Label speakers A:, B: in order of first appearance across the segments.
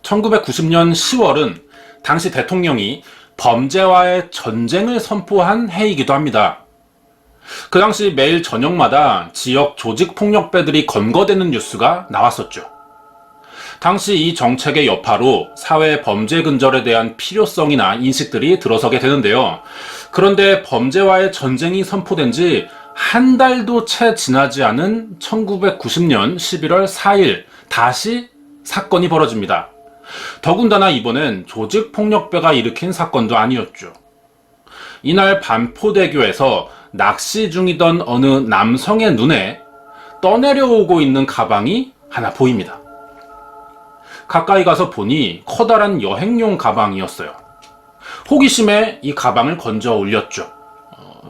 A: 1990년 10월은 당시 대통령이 범죄와의 전쟁을 선포한 해이기도 합니다. 그 당시 매일 저녁마다 지역 조직폭력배들이 검거되는 뉴스가 나왔었죠. 당시 이 정책의 여파로 사회 범죄 근절에 대한 필요성이나 인식들이 들어서게 되는데요. 그런데 범죄와의 전쟁이 선포된 지 한 달도 채 지나지 않은 1990년 11월 4일 다시 사건이 벌어집니다. 더군다나 이번엔 조직폭력배가 일으킨 사건도 아니었죠. 이날 반포대교에서 낚시 중이던 어느 남성의 눈에 떠내려오고 있는 가방이 하나 보입니다. 가까이 가서 보니 커다란 여행용 가방이었어요. 호기심에 이 가방을 건져 올렸죠.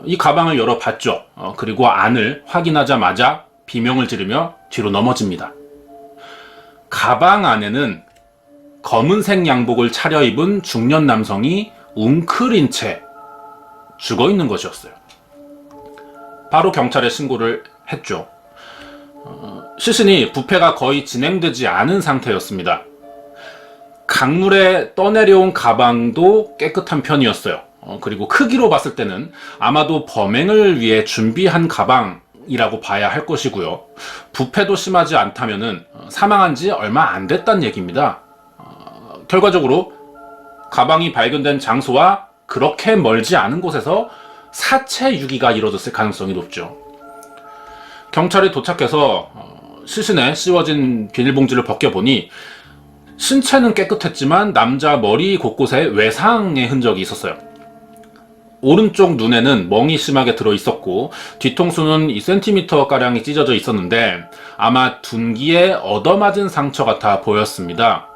A: 이 가방을 열어봤죠. 그리고 안을 확인하자마자 비명을 지르며 뒤로 넘어집니다. 가방 안에는 검은색 양복을 차려입은 중년 남성이 웅크린 채 죽어 있는 것이었어요. 바로 경찰에 신고를 했죠. 시신이 부패가 거의 진행되지 않은 상태였습니다. 강물에 떠내려온 가방도 깨끗한 편이었어요. 그리고 크기로 봤을 때는 아마도 범행을 위해 준비한 가방이라고 봐야 할 것이고요. 부패도 심하지 않다면은 사망한 지 얼마 안 됐다는 얘기입니다. 결과적으로 가방이 발견된 장소와 그렇게 멀지 않은 곳에서 사체 유기가 이루어졌을 가능성이 높죠. 경찰이 도착해서 시신에 씌워진 비닐봉지를 벗겨보니 신체는 깨끗했지만 남자 머리 곳곳에 외상의 흔적이 있었어요. 오른쪽 눈에는 멍이 심하게 들어있었고 뒤통수는 2cm가량이 찢어져 있었는데 아마 둔기에 얻어맞은 상처 같아 보였습니다.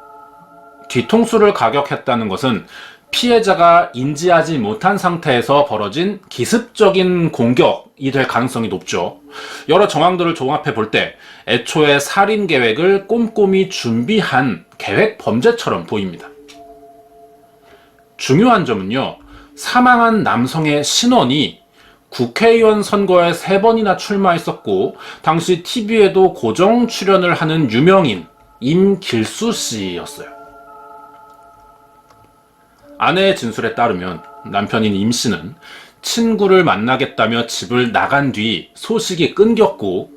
A: 뒤통수를 가격했다는 것은 피해자가 인지하지 못한 상태에서 벌어진 기습적인 공격이 될 가능성이 높죠. 여러 정황들을 종합해 볼 때 애초에 살인 계획을 꼼꼼히 준비한 계획 범죄처럼 보입니다. 중요한 점은요, 사망한 남성의 신원이 국회의원 선거에 3번이나 출마했었고 당시 TV에도 고정 출연을 하는 유명인 임길수 씨였어요. 아내의 진술에 따르면 남편인 임 씨는 친구를 만나겠다며 집을 나간 뒤 소식이 끊겼고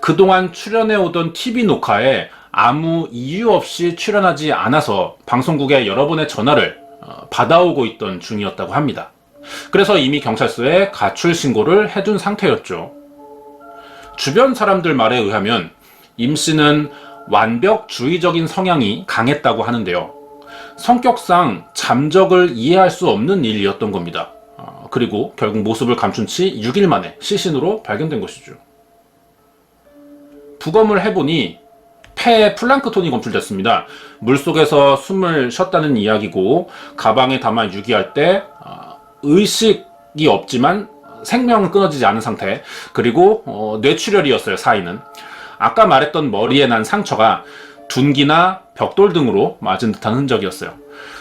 A: 그동안 출연해오던 TV 녹화에 아무 이유 없이 출연하지 않아서 방송국에 여러 번의 전화를 받아오고 있던 중이었다고 합니다. 그래서 이미 경찰서에 가출 신고를 해둔 상태였죠. 주변 사람들 말에 의하면 임 씨는 완벽주의적인 성향이 강했다고 하는데요. 성격상 잠적을 이해할 수 없는 일이었던 겁니다. 그리고 결국 모습을 감춘 채 6일 만에 시신으로 발견된 것이죠. 부검을 해보니 폐에 플랑크톤이 검출됐습니다. 물속에서 숨을 쉬었다는 이야기고 가방에 담아 유기할 때 의식이 없지만 생명은 끊어지지 않은 상태, 그리고 뇌출혈이었어요. 사인은 아까 말했던 머리에 난 상처가 둔기나 벽돌 등으로 맞은 듯한 흔적이었어요.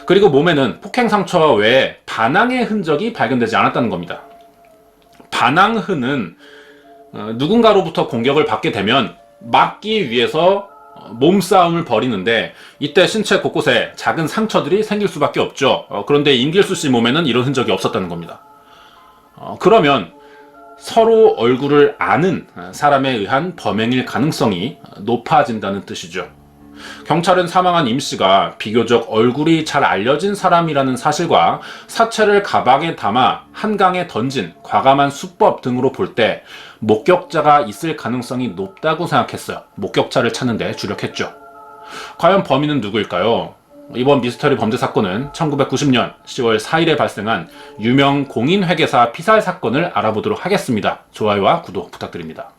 A: 그리고 몸에는 폭행 상처 외에 반항의 흔적이 발견되지 않았다는 겁니다. 반항흔은 누군가로부터 공격을 받게 되면 막기 위해서 몸싸움을 벌이는데 이때 신체 곳곳에 작은 상처들이 생길 수밖에 없죠. 그런데 임길수 씨 몸에는 이런 흔적이 없었다는 겁니다. 그러면 서로 얼굴을 아는 사람에 의한 범행일 가능성이 높아진다는 뜻이죠. 경찰은 사망한 임 씨가 비교적 얼굴이 잘 알려진 사람이라는 사실과 사체를 가방에 담아 한강에 던진 과감한 수법 등으로 볼 때 목격자가 있을 가능성이 높다고 생각했어요. 목격자를 찾는 데 주력했죠. 과연 범인은 누구일까요? 이번 미스터리 범죄 사건은 1990년 10월 4일에 발생한 유명 공인회계사 피살 사건을 알아보도록 하겠습니다. 좋아요와 구독 부탁드립니다.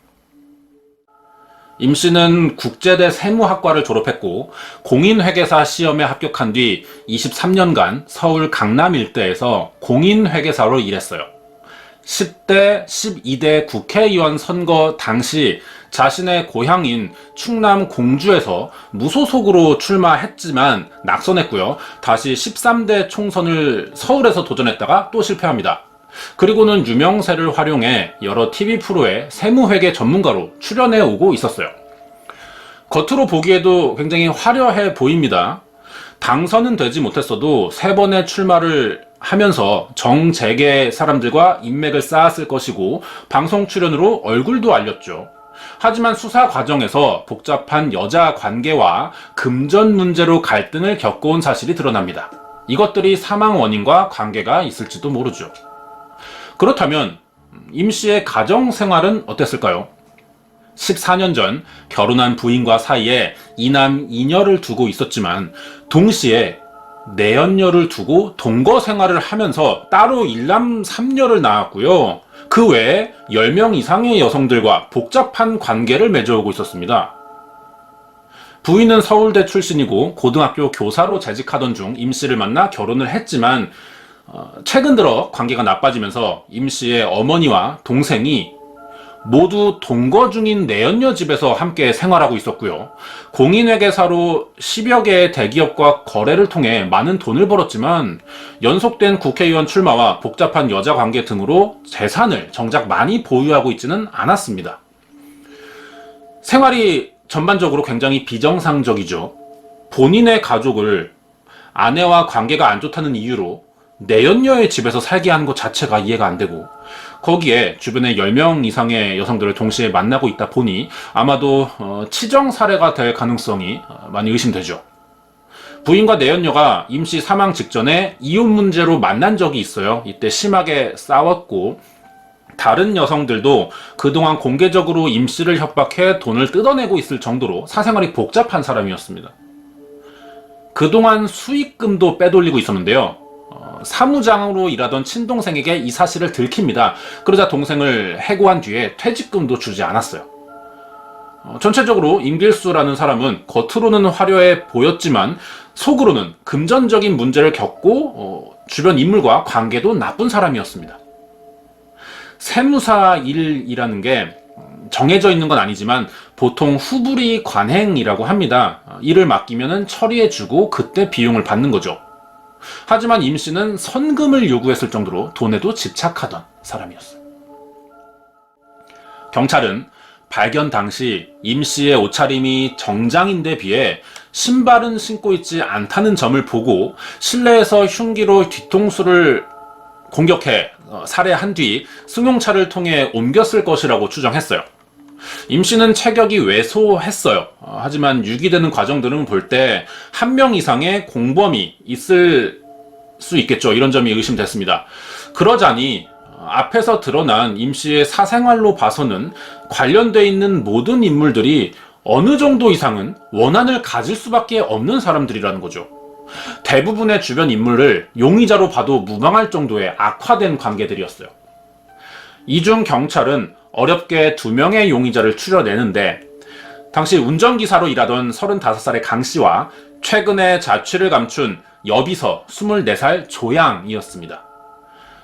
A: 임 씨는 국제대 세무학과를 졸업했고 공인회계사 시험에 합격한 뒤 23년간 서울 강남 일대에서 공인회계사로 일했어요. 10대, 12대 국회의원 선거 당시 자신의 고향인 충남 공주에서 무소속으로 출마했지만 낙선했고요. 다시 13대 총선을 서울에서 도전했다가 또 실패합니다. 그리고는 유명세를 활용해 여러 TV 프로에 세무회계 전문가로 출연해 오고 있었어요. 겉으로 보기에도 굉장히 화려해 보입니다. 당선은 되지 못했어도 3번의 출마를 하면서 정재계 사람들과 인맥을 쌓았을 것이고 방송 출연으로 얼굴도 알렸죠. 하지만 수사 과정에서 복잡한 여자 관계와 금전 문제로 갈등을 겪어온 사실이 드러납니다. 이것들이 사망 원인과 관계가 있을지도 모르죠. 그렇다면 임 씨의 가정 생활은 어땠을까요? 14년 전 결혼한 부인과 사이에 이남 이녀를 두고 있었지만 동시에 내연녀를 두고 동거 생활을 하면서 따로 일남 삼녀를 낳았고요. 그 외에 10명 이상의 여성들과 복잡한 관계를 맺어오고 있었습니다. 부인은 서울대 출신이고 고등학교 교사로 재직하던 중 임 씨를 만나 결혼을 했지만 최근 들어 관계가 나빠지면서 임 씨의 어머니와 동생이 모두 동거 중인 내연녀 집에서 함께 생활하고 있었고요. 공인회계사로 10여 개의 대기업과 거래를 통해 많은 돈을 벌었지만 연속된 국회의원 출마와 복잡한 여자 관계 등으로 재산을 정작 많이 보유하고 있지는 않았습니다. 생활이 전반적으로 굉장히 비정상적이죠. 본인의 가족을 아내와 관계가 안 좋다는 이유로 내연녀의 집에서 살게 하는 것 자체가 이해가 안 되고, 거기에 주변에 10명 이상의 여성들을 동시에 만나고 있다 보니 아마도 치정 사례가 될 가능성이 많이 의심되죠. 부인과 내연녀가 임 씨 사망 직전에 이혼 문제로 만난 적이 있어요. 이때 심하게 싸웠고, 다른 여성들도 그동안 공개적으로 임 씨를 협박해 돈을 뜯어내고 있을 정도로 사생활이 복잡한 사람이었습니다. 그동안 수익금도 빼돌리고 있었는데요. 사무장으로 일하던 친동생에게 이 사실을 들킵니다. 그러자 동생을 해고한 뒤에 퇴직금도 주지 않았어요. 전체적으로 임길수라는 사람은 겉으로는 화려해 보였지만 속으로는 금전적인 문제를 겪고 주변 인물과 관계도 나쁜 사람이었습니다. 세무사 일이라는 게 정해져 있는 건 아니지만 보통 후불이 관행이라고 합니다. 일을 맡기면 처리해주고 그때 비용을 받는 거죠. 하지만 임 씨는 선금을 요구했을 정도로 돈에도 집착하던 사람이었어요. 경찰은 발견 당시 임 씨의 옷차림이 정장인데 비해 신발은 신고 있지 않다는 점을 보고 실내에서 흉기로 뒤통수를 공격해 살해한 뒤 승용차를 통해 옮겼을 것이라고 추정했어요. 임 씨는 체격이 왜소했어요. 하지만 유기되는 과정들은 볼 때 한 명 이상의 공범이 있을 수 있겠죠. 이런 점이 의심됐습니다. 그러자니 앞에서 드러난 임 씨의 사생활로 봐서는 관련돼 있는 모든 인물들이 어느 정도 이상은 원한을 가질 수밖에 없는 사람들이라는 거죠. 대부분의 주변 인물을 용의자로 봐도 무방할 정도의 악화된 관계들이었어요. 이중 경찰은 어렵게 2명의 용의자를 추려내는데, 당시 운전기사로 일하던 35살의 강 씨와 최근에 자취를 감춘 여비서 24살 조양이었습니다.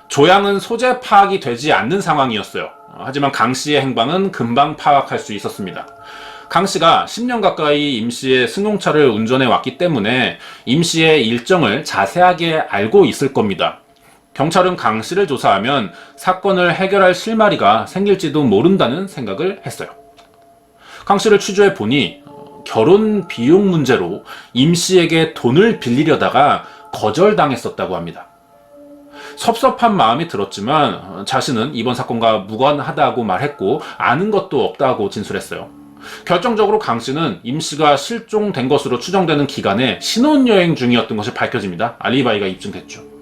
A: 조양은 소재 파악이 되지 않는 상황이었어요. 하지만 강 씨의 행방은 금방 파악할 수 있었습니다. 강 씨가 10년 가까이 임 씨의 승용차를 운전해 왔기 때문에 임 씨의 일정을 자세하게 알고 있을 겁니다. 경찰은 강 씨를 조사하면 사건을 해결할 실마리가 생길지도 모른다는 생각을 했어요. 강 씨를 취조해 보니 결혼 비용 문제로 임 씨에게 돈을 빌리려다가 거절당했었다고 합니다. 섭섭한 마음이 들었지만 자신은 이번 사건과 무관하다고 말했고 아는 것도 없다고 진술했어요. 결정적으로 강 씨는 임 씨가 실종된 것으로 추정되는 기간에 신혼여행 중이었던 것이 밝혀집니다. 알리바이가 입증됐죠.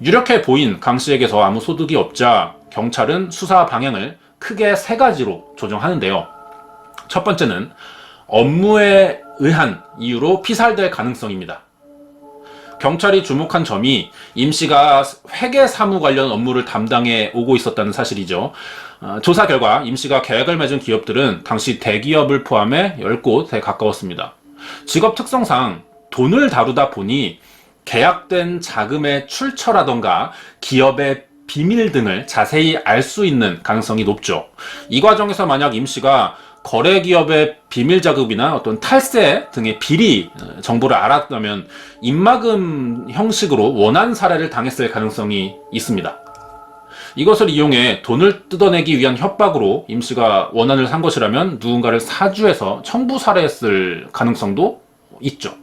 A: 유력해 보인 강 씨에게서 아무 소득이 없자 경찰은 수사 방향을 크게 3가지로 조정하는데요. 첫 번째는 업무에 의한 이유로 피살될 가능성입니다. 경찰이 주목한 점이 임 씨가 회계 사무 관련 업무를 담당해 오고 있었다는 사실이죠. 조사 결과 임 씨가 계약을 맺은 기업들은 당시 대기업을 포함해 10곳에 가까웠습니다. 직업 특성상 돈을 다루다 보니 계약된 자금의 출처라던가 기업의 비밀 등을 자세히 알 수 있는 가능성이 높죠. 이 과정에서 만약 임 씨가 거래 기업의 비밀 자금이나 어떤 탈세 등의 비리 정보를 알았다면 입막음 형식으로 원한 살해를 당했을 가능성이 있습니다. 이것을 이용해 돈을 뜯어내기 위한 협박으로 임 씨가 원한을 산 것이라면 누군가를 사주해서 청부 살해했을 가능성도 있죠.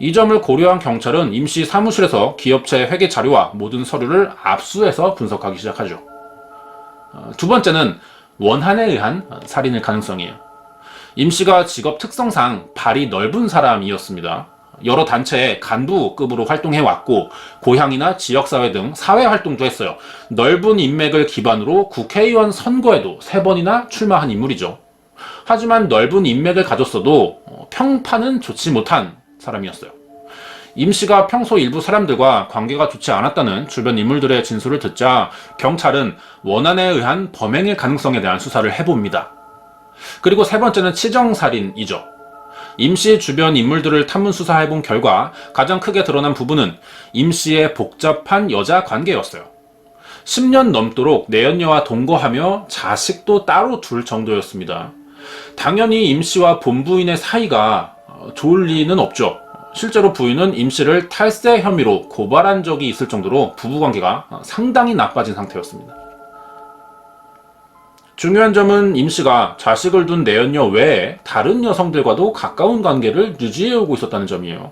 A: 이 점을 고려한 경찰은 임씨 사무실에서 기업체 회계 자료와 모든 서류를 압수해서 분석하기 시작하죠. 두 번째는 원한에 의한 살인일 가능성이에요. 임씨가 직업 특성상 발이 넓은 사람이었습니다. 여러 단체의 간부급으로 활동해왔고 고향이나 지역사회 등 사회활동도 했어요. 넓은 인맥을 기반으로 국회의원 선거에도 3번이나 출마한 인물이죠. 하지만 넓은 인맥을 가졌어도 평판은 좋지 못한 사람이었어요. 임씨가 평소 일부 사람들과 관계가 좋지 않았다는 주변 인물들의 진술을 듣자 경찰은 원한에 의한 범행일 가능성에 대한 수사를 해봅니다. 그리고 세 번째는 치정살인이죠. 임씨 주변 인물들을 탐문 수사해본 결과 가장 크게 드러난 부분은 임씨의 복잡한 여자 관계였어요. 10년 넘도록 내연녀와 동거하며 자식도 따로 둘 정도였습니다. 당연히 임씨와 본부인의 사이가 좋을 리는 없죠. 실제로 부인은 임씨를 탈세 혐의로 고발한 적이 있을 정도로 부부관계가 상당히 나빠진 상태였습니다. 중요한 점은 임씨가 자식을 둔 내연녀 외에 다른 여성들과도 가까운 관계를 유지해오고 있었다는 점이에요.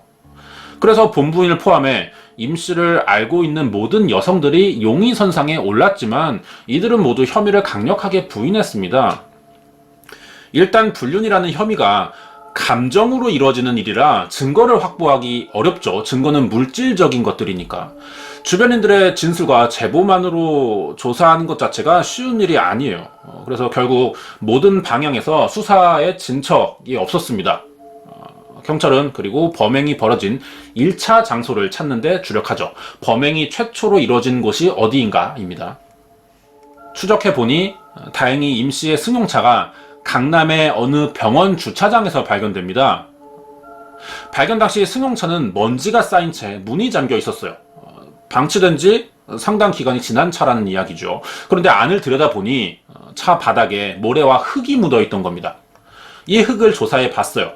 A: 그래서 본부인을 포함해 임씨를 알고 있는 모든 여성들이 용의선상에 올랐지만 이들은 모두 혐의를 강력하게 부인했습니다. 일단 불륜이라는 혐의가 감정으로 이루어지는 일이라 증거를 확보하기 어렵죠. 증거는 물질적인 것들이니까. 주변인들의 진술과 제보만으로 조사하는 것 자체가 쉬운 일이 아니에요. 그래서 결국 모든 방향에서 수사의 진척이 없었습니다. 경찰은 그리고 범행이 벌어진 1차 장소를 찾는 데 주력하죠. 범행이 최초로 이루어진 곳이 어디인가입니다. 추적해보니 다행히 임씨의 승용차가 강남의 어느 병원 주차장에서 발견됩니다. 발견 당시 승용차는 먼지가 쌓인 채 문이 잠겨 있었어요. 방치된 지 상당 기간이 지난 차라는 이야기죠. 그런데 안을 들여다보니 차 바닥에 모래와 흙이 묻어있던 겁니다. 이 흙을 조사해 봤어요.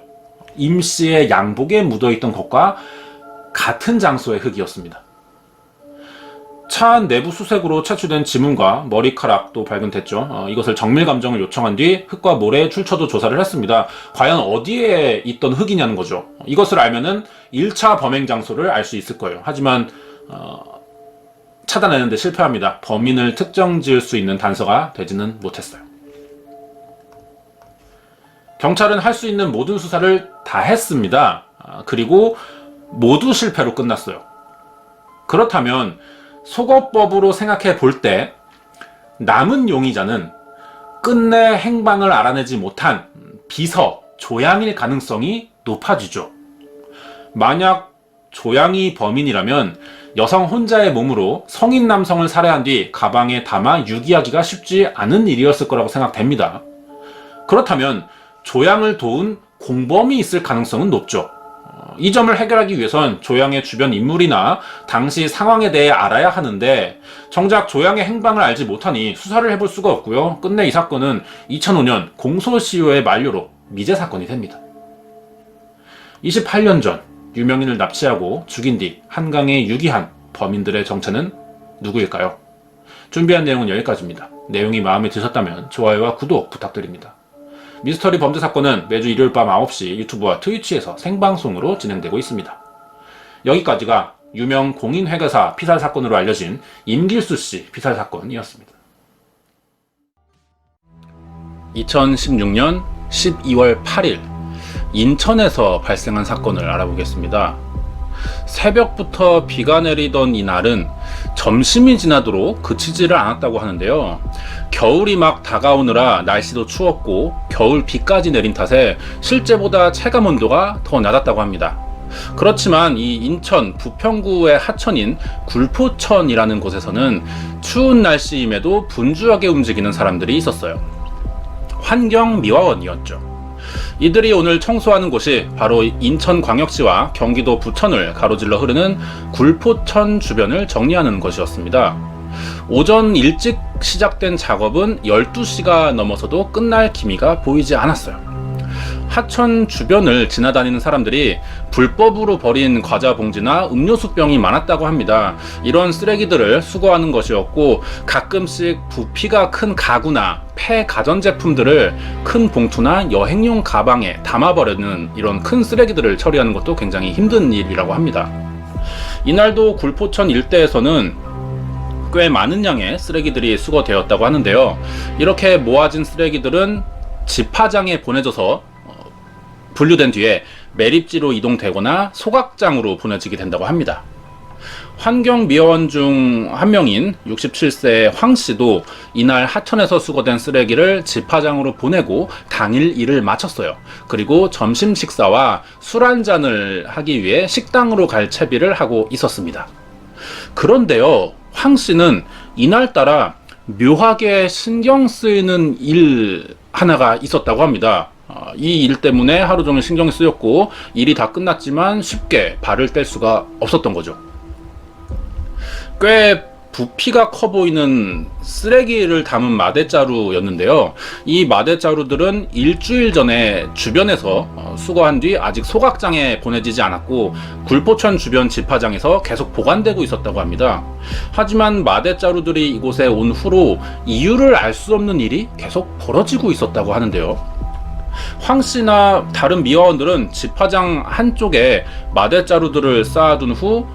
A: 임씨의 양복에 묻어있던 것과 같은 장소의 흙이었습니다. 차 안 내부 수색으로 채취된 지문과 머리카락도 발견됐죠. 이것을 정밀 감정을 요청한 뒤 흙과 모래의 출처도 조사를 했습니다. 과연 어디에 있던 흙이냐는 거죠. 이것을 알면은 1차 범행 장소를 알 수 있을 거예요. 하지만 찾아내는데 실패합니다. 범인을 특정 지을 수 있는 단서가 되지는 못했어요. 경찰은 할 수 있는 모든 수사를 다 했습니다. 그리고 모두 실패로 끝났어요. 그렇다면 속어법으로 생각해 볼 때 남은 용의자는 끝내 행방을 알아내지 못한 비서, 조양일 가능성이 높아지죠. 만약 조양이 범인이라면 여성 혼자의 몸으로 성인 남성을 살해한 뒤 가방에 담아 유기하기가 쉽지 않은 일이었을 거라고 생각됩니다. 그렇다면 조양을 도운 공범이 있을 가능성은 높죠. 이 점을 해결하기 위해선 조양의 주변 인물이나 당시 상황에 대해 알아야 하는데 정작 조양의 행방을 알지 못하니 수사를 해볼 수가 없고요. 끝내 이 사건은 2005년 공소시효의 만료로 미제 사건이 됩니다. 28년 전 유명인을 납치하고 죽인 뒤 한강에 유기한 범인들의 정체는 누구일까요? 준비한 내용은 여기까지입니다. 내용이 마음에 드셨다면 좋아요와 구독 부탁드립니다. 미스터리 범죄 사건은 매주 일요일 밤 9시 유튜브와 트위치에서 생방송으로 진행되고 있습니다. 여기까지가 유명 공인회계사 피살 사건으로 알려진 임길수 씨 피살 사건이었습니다. 2016년 12월 8일 인천에서 발생한 사건을 알아보겠습니다. 새벽부터 비가 내리던 이날은 점심이 지나도록 그치지를 않았다고 하는데요. 겨울이 막 다가오느라 날씨도 추웠고 겨울 비까지 내린 탓에 실제보다 체감 온도가 더 낮았다고 합니다. 그렇지만 이 인천 부평구의 하천인 굴포천이라는 곳에서는 추운 날씨임에도 분주하게 움직이는 사람들이 있었어요. 환경미화원이었죠. 이들이 오늘 청소하는 곳이 바로 인천광역시와 경기도 부천을 가로질러 흐르는 굴포천 주변을 정리하는 것이었습니다. 오전 일찍 시작된 작업은 12시가 넘어서도 끝날 기미가 보이지 않았어요. 하천 주변을 지나다니는 사람들이 불법으로 버린 과자 봉지나 음료수병이 많았다고 합니다. 이런 쓰레기들을 수거하는 것이었고 가끔씩 부피가 큰 가구나 폐 가전제품들을 큰 봉투나 여행용 가방에 담아버리는 이런 큰 쓰레기들을 처리하는 것도 굉장히 힘든 일이라고 합니다. 이날도 굴포천 일대에서는 꽤 많은 양의 쓰레기들이 수거되었다고 하는데요. 이렇게 모아진 쓰레기들은 집화장에 보내져서 분류된 뒤에 매립지로 이동되거나 소각장으로 보내지게 된다고 합니다. 환경미화원 중 한 명인 67세 황 씨도 이날 하천에서 수거된 쓰레기를 집화장으로 보내고 당일 일을 마쳤어요. 그리고 점심 식사와 술 한잔을 하기 위해 식당으로 갈 채비를 하고 있었습니다. 그런데요, 황 씨는 이날따라 묘하게 신경 쓰이는 일 하나가 있었다고 합니다. 이 일 때문에 하루 종일 신경이 쓰였고 일이 다 끝났지만 쉽게 발을 뗄 수가 없었던 거죠. 꽤 부피가 커 보이는 쓰레기를 담은 마대자루였는데요. 이 마대자루들은 일주일 전에 주변에서 수거한 뒤 아직 소각장에 보내지지 않았고 굴포천 주변 집화장에서 계속 보관되고 있었다고 합니다. 하지만 마대자루들이 이곳에 온 후로 이유를 알 수 없는 일이 계속 벌어지고 있었다고 하는데요. 황 씨나 다른 미화원들은 집화장 한쪽에 마대자루들을 쌓아둔 후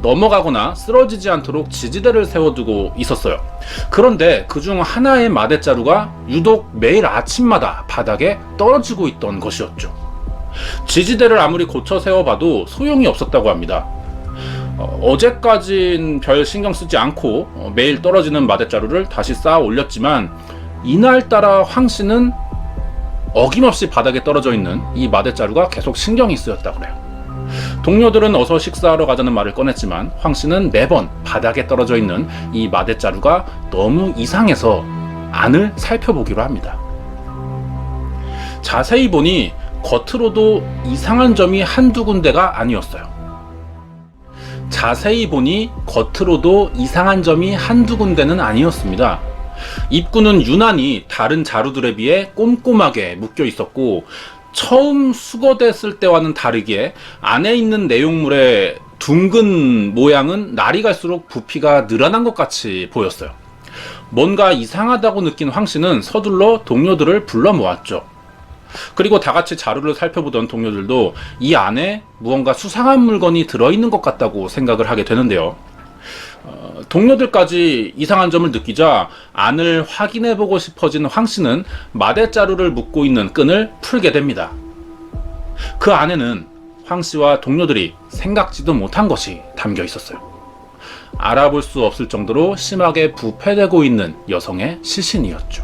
A: 넘어가거나 쓰러지지 않도록 지지대를 세워두고 있었어요. 그런데 그중 하나의 마대자루가 유독 매일 아침마다 바닥에 떨어지고 있던 것이었죠. 지지대를 아무리 고쳐 세워봐도 소용이 없었다고 합니다. 어제까진 별 신경 쓰지 않고 매일 떨어지는 마대자루를 다시 쌓아 올렸지만 이날따라 황 씨는 어김없이 바닥에 떨어져 있는 이 마대자루가 계속 신경이 쓰였다고 그래요. 동료들은 어서 식사하러 가자는 말을 꺼냈지만 황 씨는 매번 바닥에 떨어져 있는 이 마대자루가 너무 이상해서 안을 살펴보기로 합니다. 자세히 보니 겉으로도 이상한 점이 한두 군데가 아니었어요. 자세히 보니 겉으로도 이상한 점이 한두 군데는 아니었습니다. 입구는 유난히 다른 자루들에 비해 꼼꼼하게 묶여 있었고 처음 수거됐을 때와는 다르게 안에 있는 내용물의 둥근 모양은 날이 갈수록 부피가 늘어난 것 같이 보였어요. 뭔가 이상하다고 느낀 황 씨는 서둘러 동료들을 불러 모았죠. 그리고 다 같이 자루를 살펴보던 동료들도 이 안에 무언가 수상한 물건이 들어있는 것 같다고 생각을 하게 되는데요. 동료들까지 이상한 점을 느끼자 안을 확인해보고 싶어진 황 씨는 마대자루를 묶고 있는 끈을 풀게 됩니다. 그 안에는 황 씨와 동료들이 생각지도 못한 것이 담겨 있었어요. 알아볼 수 없을 정도로 심하게 부패되고 있는 여성의 시신이었죠.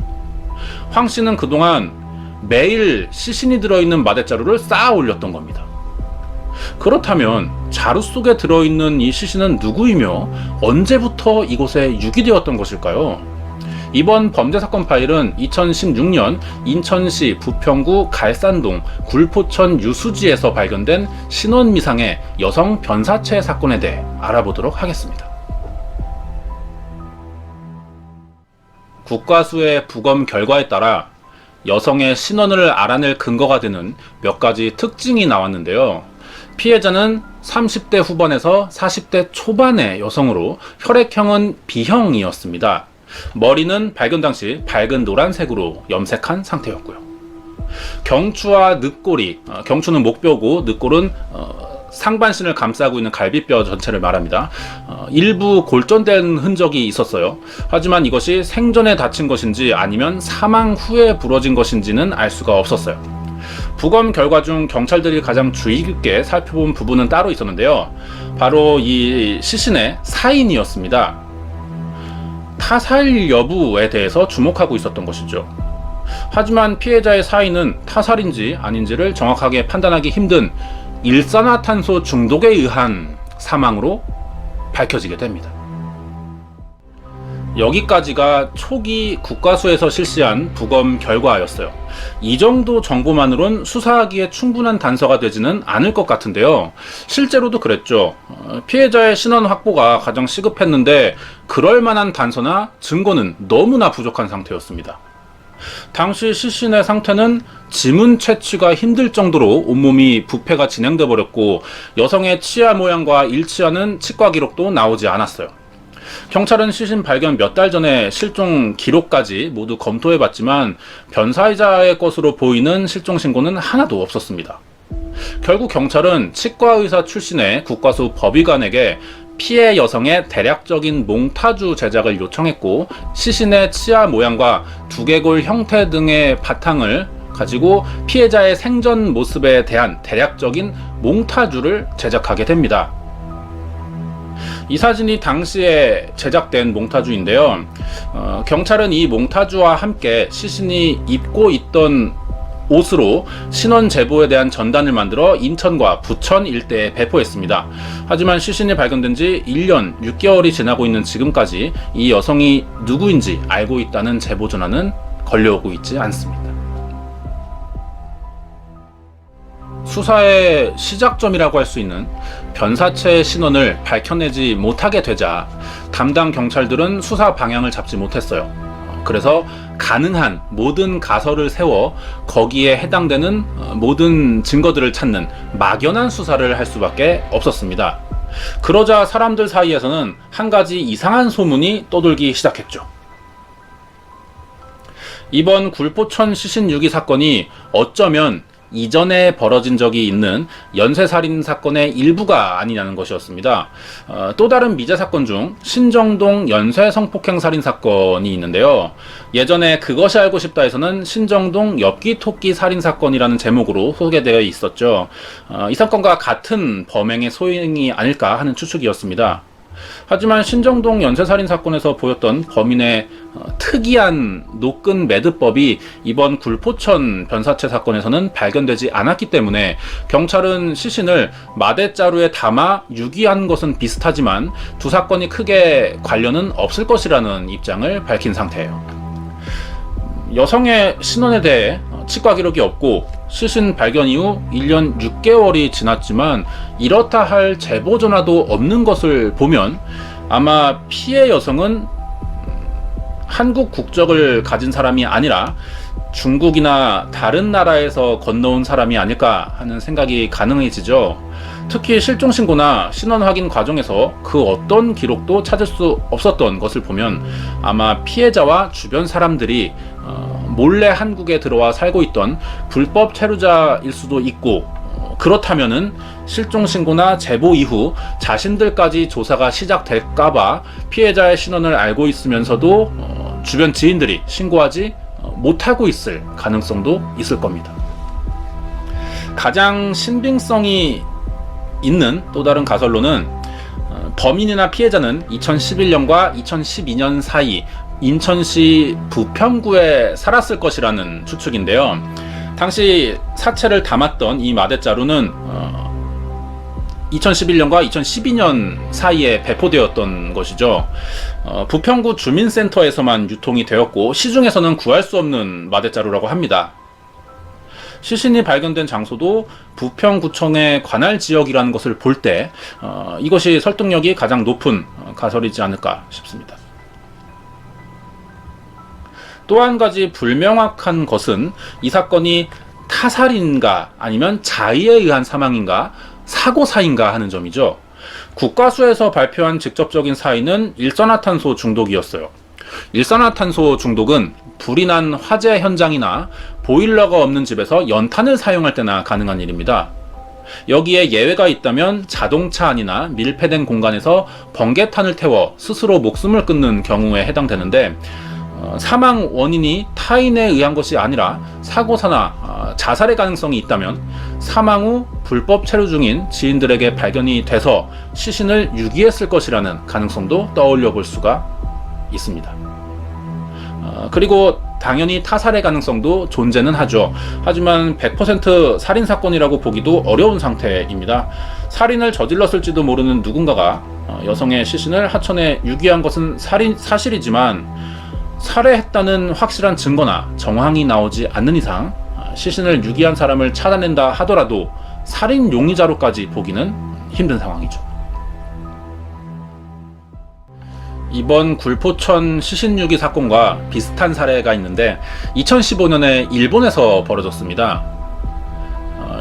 A: 황 씨는 그동안 매일 시신이 들어있는 마대자루를 쌓아 올렸던 겁니다. 그렇다면 자루 속에 들어있는 이 시신은 누구이며 언제부터 이곳에 유기되었던 것일까요? 이번 범죄사건 파일은 2016년 인천시 부평구 갈산동 굴포천 유수지에서 발견된 신원미상의 여성 변사체 사건에 대해 알아보도록 하겠습니다. 국과수의 부검 결과에 따라 여성의 신원을 알아낼 근거가 되는 몇 가지 특징이 나왔는데요. 피해자는 30대 후반에서 40대 초반의 여성으로 혈액형은 B형이었습니다. 머리는 발견 당시 밝은 노란색으로 염색한 상태였고요. 경추와 늑골이, 경추는 목뼈고 늑골은 상반신을 감싸고 있는 갈비뼈 전체를 말합니다. 일부 골전된 흔적이 있었어요. 하지만 이것이 생전에 다친 것인지 아니면 사망 후에 부러진 것인지는 알 수가 없었어요. 부검 결과 중 경찰들이 가장 주의 깊게 살펴본 부분은 따로 있었는데요. 바로 이 시신의 사인이었습니다. 타살 여부에 대해서 주목하고 있었던 것이죠. 하지만 피해자의 사인은 타살인지 아닌지를 정확하게 판단하기 힘든 일산화탄소 중독에 의한 사망으로 밝혀지게 됩니다. 여기까지가 초기 국과수에서 실시한 부검 결과였어요. 이 정도 정보만으론 수사하기에 충분한 단서가 되지는 않을 것 같은데요. 실제로도 그랬죠. 피해자의 신원 확보가 가장 시급했는데 그럴 만한 단서나 증거는 너무나 부족한 상태였습니다. 당시 시신의 상태는 지문 채취가 힘들 정도로 온몸이 부패가 진행돼 버렸고 여성의 치아 모양과 일치하는 치과 기록도 나오지 않았어요. 경찰은 시신 발견 몇 달 전에 실종 기록까지 모두 검토해봤지만 변사이자의 것으로 보이는 실종 신고는 하나도 없었습니다. 결국 경찰은 치과의사 출신의 국과수 법의관에게 피해 여성의 대략적인 몽타주 제작을 요청했고, 시신의 치아 모양과 두개골 형태 등의 바탕을 가지고 피해자의 생전 모습에 대한 대략적인 몽타주를 제작하게 됩니다. 이 사진이 당시에 제작된 몽타주인데요. 경찰은 이 몽타주와 함께 시신이 입고 있던 옷으로 신원 제보에 대한 전단을 만들어 인천과 부천 일대에 배포했습니다. 하지만 시신이 발견된 지 1년 6개월이 지나고 있는 지금까지 이 여성이 누구인지 알고 있다는 제보 전화는 걸려오고 있지 않습니다. 수사의 시작점이라고 할 수 있는 변사체의 신원을 밝혀내지 못하게 되자 담당 경찰들은 수사 방향을 잡지 못했어요. 그래서 가능한 모든 가설을 세워 거기에 해당되는 모든 증거들을 찾는 막연한 수사를 할 수밖에 없었습니다. 그러자 사람들 사이에서는 한 가지 이상한 소문이 떠돌기 시작했죠. 이번 굴포천 시신 유기 사건이 어쩌면 이전에 벌어진 적이 있는 연쇄살인 사건의 일부가 아니냐는 것이었습니다. 또 다른 미제 사건 중 신정동 연쇄 성폭행 살인 사건이 있는데요. 예전에 그것이 알고 싶다에서는 신정동 엽기 토끼 살인 사건이라는 제목으로 소개되어 있었죠. 이 사건과 같은 범행의 소행이 아닐까 하는 추측이었습니다. 하지만 신정동 연쇄살인 사건에서 보였던 범인의 특이한 노끈 매듭법이 이번 굴포천 변사체 사건에서는 발견되지 않았기 때문에 경찰은 시신을 마대자루에 담아 유기한 것은 비슷하지만 두 사건이 크게 관련은 없을 것이라는 입장을 밝힌 상태예요. 여성의 신원에 대해 치과 기록이 없고 시신 발견 이후 1년 6개월이 지났지만 이렇다 할 제보 전화도 없는 것을 보면 아마 피해 여성은 한국 국적을 가진 사람이 아니라 중국이나 다른 나라에서 건너온 사람이 아닐까 하는 생각이 가능해지죠. 특히 실종 신고나 신원 확인 과정에서 그 어떤 기록도 찾을 수 없었던 것을 보면 아마 피해자와 주변 사람들이 몰래 한국에 들어와 살고 있던 불법 체류자일 수도 있고, 그렇다면은 실종 신고나 제보 이후 자신들까지 조사가 시작될까봐 피해자의 신원을 알고 있으면서도 주변 지인들이 신고하지 못하고 있을 가능성도 있을 겁니다. 가장 신빙성이 있는 또 다른 가설로는 범인이나 피해자는 2011년과 2012년 사이 인천시 부평구에 살았을 것이라는 추측인데요. 당시 사체를 담았던 이 마대자루는 2011년과 2012년 사이에 배포되었던 것이죠. 부평구 주민센터에서만 유통이 되었고 시중에서는 구할 수 없는 마대자루라고 합니다. 시신이 발견된 장소도 부평구청의 관할 지역이라는 것을 볼 때 이것이 설득력이 가장 높은 가설이지 않을까 싶습니다. 또 한 가지 불명확한 것은 이 사건이 타살인가 아니면 자의에 의한 사망인가 사고사인가 하는 점이죠. 국과수에서 발표한 직접적인 사인은 일산화탄소 중독이었어요. 일산화탄소 중독은 불이 난 화재 현장이나 보일러가 없는 집에서 연탄을 사용할 때나 가능한 일입니다. 여기에 예외가 있다면 자동차 안이나 밀폐된 공간에서 번개탄을 태워 스스로 목숨을 끊는 경우에 해당되는데, 사망 원인이 타인에 의한 것이 아니라 사고사나 자살의 가능성이 있다면 사망 후 불법 체류 중인 지인들에게 발견이 돼서 시신을 유기했을 것이라는 가능성도 떠올려 볼 수가 있습니다. 그리고 당연히 타살의 가능성도 존재는 하죠. 하지만 100% 살인사건이라고 보기도 어려운 상태입니다. 살인을 저질렀을지도 모르는 누군가가 여성의 시신을 하천에 유기한 것은 사실이지만 살해했다는 확실한 증거나 정황이 나오지 않는 이상 시신을 유기한 사람을 찾아낸다 하더라도 살인 용의자로까지 보기는 힘든 상황이죠. 이번 굴포천 시신 유기 사건과 비슷한 사례가 있는데 2015년에 일본에서 벌어졌습니다.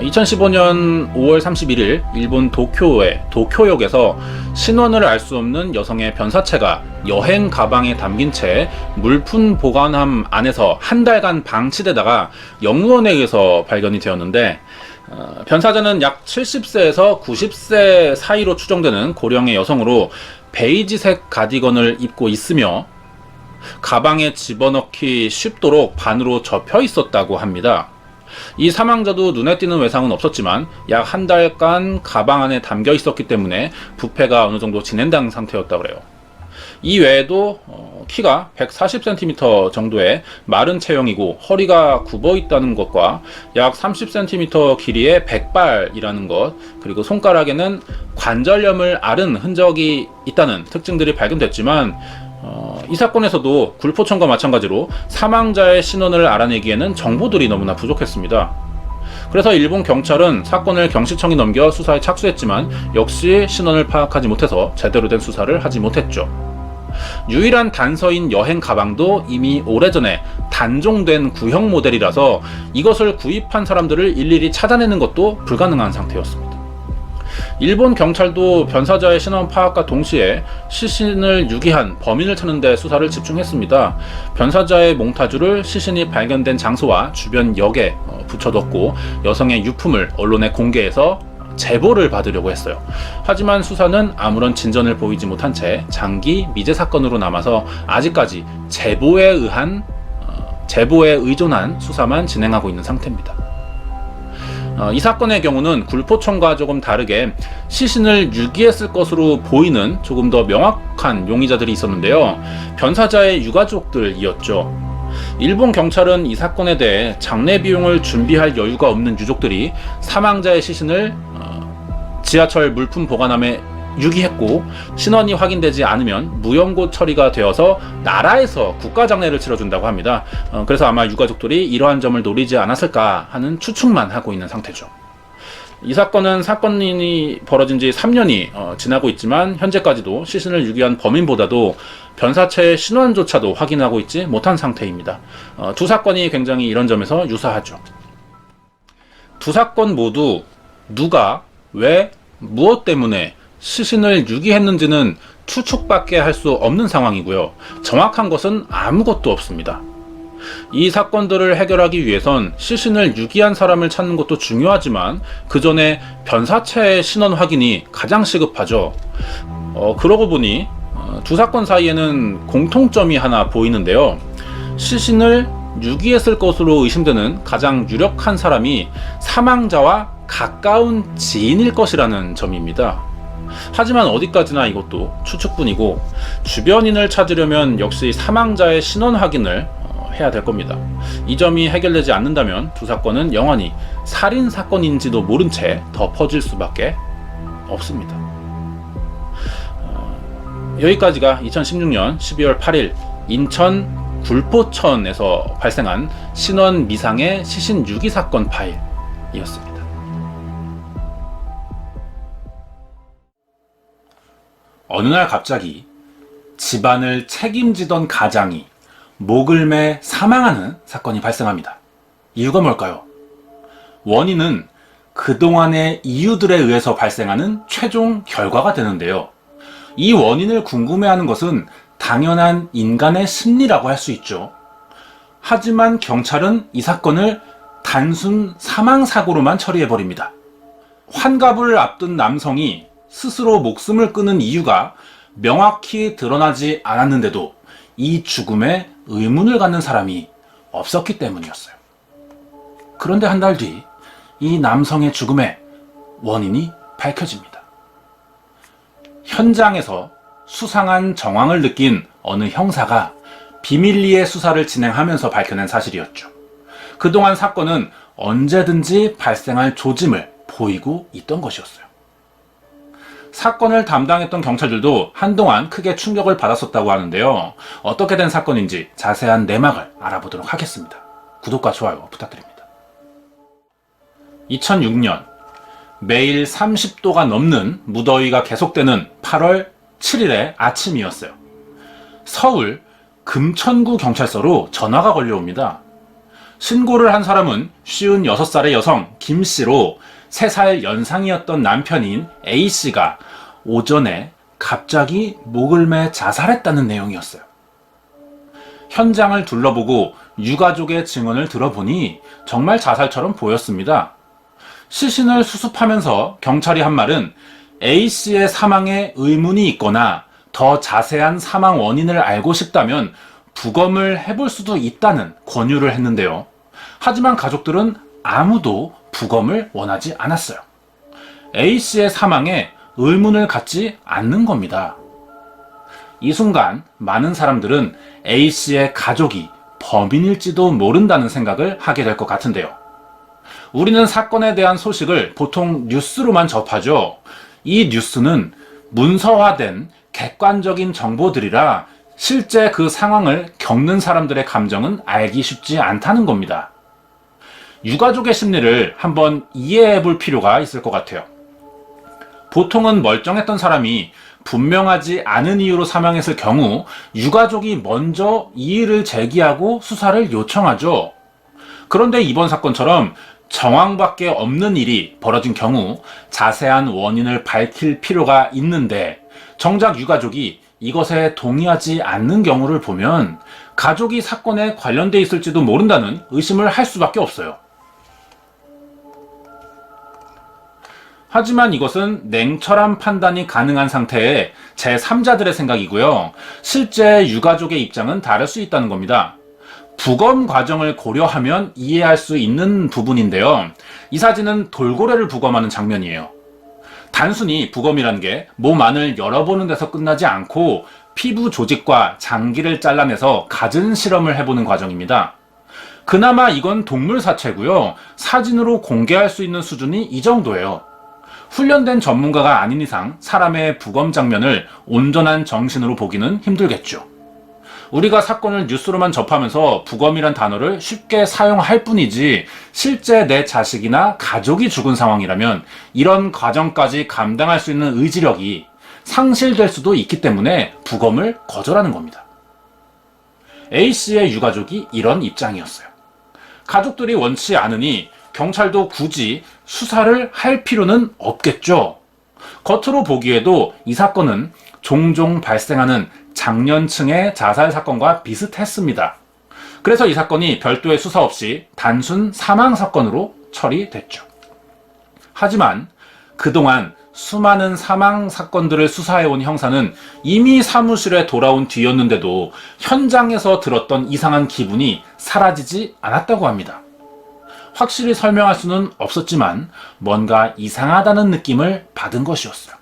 A: 2015년 5월 31일 일본 도쿄의 도쿄역에서 신원을 알 수 없는 여성의 변사체가 여행 가방에 담긴 채 물품 보관함 안에서 한 달간 방치되다가 영무원에 의해서 발견이 되었는데, 변사자는 약 70세에서 90세 사이로 추정되는 고령의 여성으로 베이지색 가디건을 입고 있으며 가방에 집어넣기 쉽도록 반으로 접혀 있었다고 합니다. 이 사망자도 눈에 띄는 외상은 없었지만 약 한 달간 가방 안에 담겨 있었기 때문에 부패가 어느 정도 진행된 상태였다고 그래요. 이 외에도 키가 140cm 정도의 마른 체형이고 허리가 굽어 있다는 것과 약 30cm 길이의 백발이라는 것, 그리고 손가락에는 관절염을 앓은 흔적이 있다는 특징들이 발견됐지만, 이 사건에서도 굴포천과 마찬가지로 사망자의 신원을 알아내기에는 정보들이 너무나 부족했습니다. 그래서 일본 경찰은 사건을 경시청에 넘겨 수사에 착수했지만 역시 신원을 파악하지 못해서 제대로 된 수사를 하지 못했죠. 유일한 단서인 여행 가방도 이미 오래전에 단종된 구형 모델이라서 이것을 구입한 사람들을 일일이 찾아내는 것도 불가능한 상태였습니다. 일본 경찰도 변사자의 신원 파악과 동시에 시신을 유기한 범인을 찾는 데 수사를 집중했습니다. 변사자의 몽타주를 시신이 발견된 장소와 주변 역에 붙여뒀고 여성의 유품을 언론에 공개해서 제보를 받으려고 했어요. 하지만 수사는 아무런 진전을 보이지 못한 채 장기 미제 사건으로 남아서 아직까지 제보에 의존한 수사만 진행하고 있는 상태입니다. 이 사건의 경우는 굴포천과 조금 다르게 시신을 유기했을 것으로 보이는 조금 더 명확한 용의자들이 있었는데요. 변사자의 유가족들이었죠. 일본 경찰은 이 사건에 대해 장례 비용을 준비할 여유가 없는 유족들이 사망자의 시신을 지하철 물품 보관함에 유기했고, 신원이 확인되지 않으면 무연고 처리가 되어서 나라에서 국가장례를 치러준다고 합니다. 그래서 아마 유가족들이 이러한 점을 노리지 않았을까 하는 추측만 하고 있는 상태죠. 이 사건이 벌어진 지 3년이 지나고 있지만 현재까지도 시신을 유기한 범인보다도 변사체의 신원조차도 확인하고 있지 못한 상태입니다. 두 사건이 굉장히 이런 점에서 유사하죠. 두 사건 모두 누가, 왜, 무엇 때문에 시신을 유기했는지는 추측밖에 할 수 없는 상황이고요. 정확한 것은 아무것도 없습니다. 이 사건들을 해결하기 위해선 시신을 유기한 사람을 찾는 것도 중요하지만 그 전에 변사체의 신원 확인이 가장 시급하죠. 그러고 보니 두 사건 사이에는 공통점이 하나 보이는데요. 시신을 유기했을 것으로 의심되는 가장 유력한 사람이 사망자와 가까운 지인일 것이라는 점입니다. 하지만 어디까지나 이것도 추측뿐이고, 주변인을 찾으려면 역시 사망자의 신원 확인을 해야 될 겁니다. 이 점이 해결되지 않는다면 두 사건은 영원히 살인 사건인지도 모른 채 덮어질 수밖에 없습니다. 여기까지가 2016년 12월 8일 인천 굴포천에서 발생한 신원 미상의 시신 유기 사건 파일이었습니다. 어느 날 갑자기 집안을 책임지던 가장이 목을 매 사망하는 사건이 발생합니다. 이유가 뭘까요? 원인은 그동안의 이유들에 의해서 발생하는 최종 결과가 되는데요. 이 원인을 궁금해하는 것은 당연한 인간의 심리라고 할 수 있죠. 하지만 경찰은 이 사건을 단순 사망사고로만 처리해버립니다. 환갑을 앞둔 남성이 스스로 목숨을 끊은 이유가 명확히 드러나지 않았는데도 이 죽음에 의문을 갖는 사람이 없었기 때문이었어요. 그런데 한 달 뒤 이 남성의 죽음의 원인이 밝혀집니다. 현장에서 수상한 정황을 느낀 어느 형사가 비밀리에 수사를 진행하면서 밝혀낸 사실이었죠. 그동안 사건은 언제든지 발생할 조짐을 보이고 있던 것이었어요. 사건을 담당했던 경찰들도 한동안 크게 충격을 받았었다고 하는데요. 어떻게 된 사건인지 자세한 내막을 알아보도록 하겠습니다. 구독과 좋아요 부탁드립니다. 2006년 매일 30도가 넘는 무더위가 계속되는 8월 7일의 아침이었어요. 서울 금천구 경찰서로 전화가 걸려옵니다. 신고를 한 사람은 56살의 여성 김씨로 3살 연상이었던 남편인 A씨가 오전에 갑자기 목을 매 자살했다는 내용이었어요. 현장을 둘러보고 유가족의 증언을 들어보니 정말 자살처럼 보였습니다. 시신을 수습하면서 경찰이 한 말은 A씨의 사망에 의문이 있거나 더 자세한 사망 원인을 알고 싶다면 부검을 해볼 수도 있다는 권유를 했는데요. 하지만 가족들은 아무도 부검을 원하지 않았어요. A씨의 사망에 의문을 갖지 않는 겁니다. 이 순간 많은 사람들은 A씨의 가족이 범인일지도 모른다는 생각을 하게 될 것 같은데요. 우리는 사건에 대한 소식을 보통 뉴스로만 접하죠. 이 뉴스는 문서화된 객관적인 정보들이라 실제 그 상황을 겪는 사람들의 감정은 알기 쉽지 않다는 겁니다. 유가족의 심리를 한번 이해해 볼 필요가 있을 것 같아요. 보통은 멀쩡했던 사람이 분명하지 않은 이유로 사망했을 경우 유가족이 먼저 이의를 제기하고 수사를 요청하죠. 그런데 이번 사건처럼 정황밖에 없는 일이 벌어진 경우 자세한 원인을 밝힐 필요가 있는데 정작 유가족이 이것에 동의하지 않는 경우를 보면 가족이 사건에 관련돼 있을지도 모른다는 의심을 할 수밖에 없어요. 하지만 이것은 냉철한 판단이 가능한 상태의 제3자들의 생각이고요. 실제 유가족의 입장은 다를 수 있다는 겁니다. 부검 과정을 고려하면 이해할 수 있는 부분인데요. 이 사진은 돌고래를 부검하는 장면이에요. 단순히 부검이라는 게 몸 안을 열어보는 데서 끝나지 않고 피부 조직과 장기를 잘라내서 갖은 실험을 해보는 과정입니다. 그나마 이건 동물 사체고요. 사진으로 공개할 수 있는 수준이 이 정도예요. 훈련된 전문가가 아닌 이상 사람의 부검 장면을 온전한 정신으로 보기는 힘들겠죠. 우리가 사건을 뉴스로만 접하면서 부검이란 단어를 쉽게 사용할 뿐이지 실제 내 자식이나 가족이 죽은 상황이라면 이런 과정까지 감당할 수 있는 의지력이 상실될 수도 있기 때문에 부검을 거절하는 겁니다. A씨의 유가족이 이런 입장이었어요. 가족들이 원치 않으니 경찰도 굳이 수사를 할 필요는 없겠죠. 겉으로 보기에도 이 사건은 종종 발생하는 장년층의 자살 사건과 비슷했습니다. 그래서 이 사건이 별도의 수사 없이 단순 사망 사건으로 처리됐죠. 하지만 그동안 수많은 사망 사건들을 수사해온 형사는 이미 사무실에 돌아온 뒤였는데도 현장에서 들었던 이상한 기분이 사라지지 않았다고 합니다. 확실히 설명할 수는 없었지만 뭔가 이상하다는 느낌을 받은 것이었어요.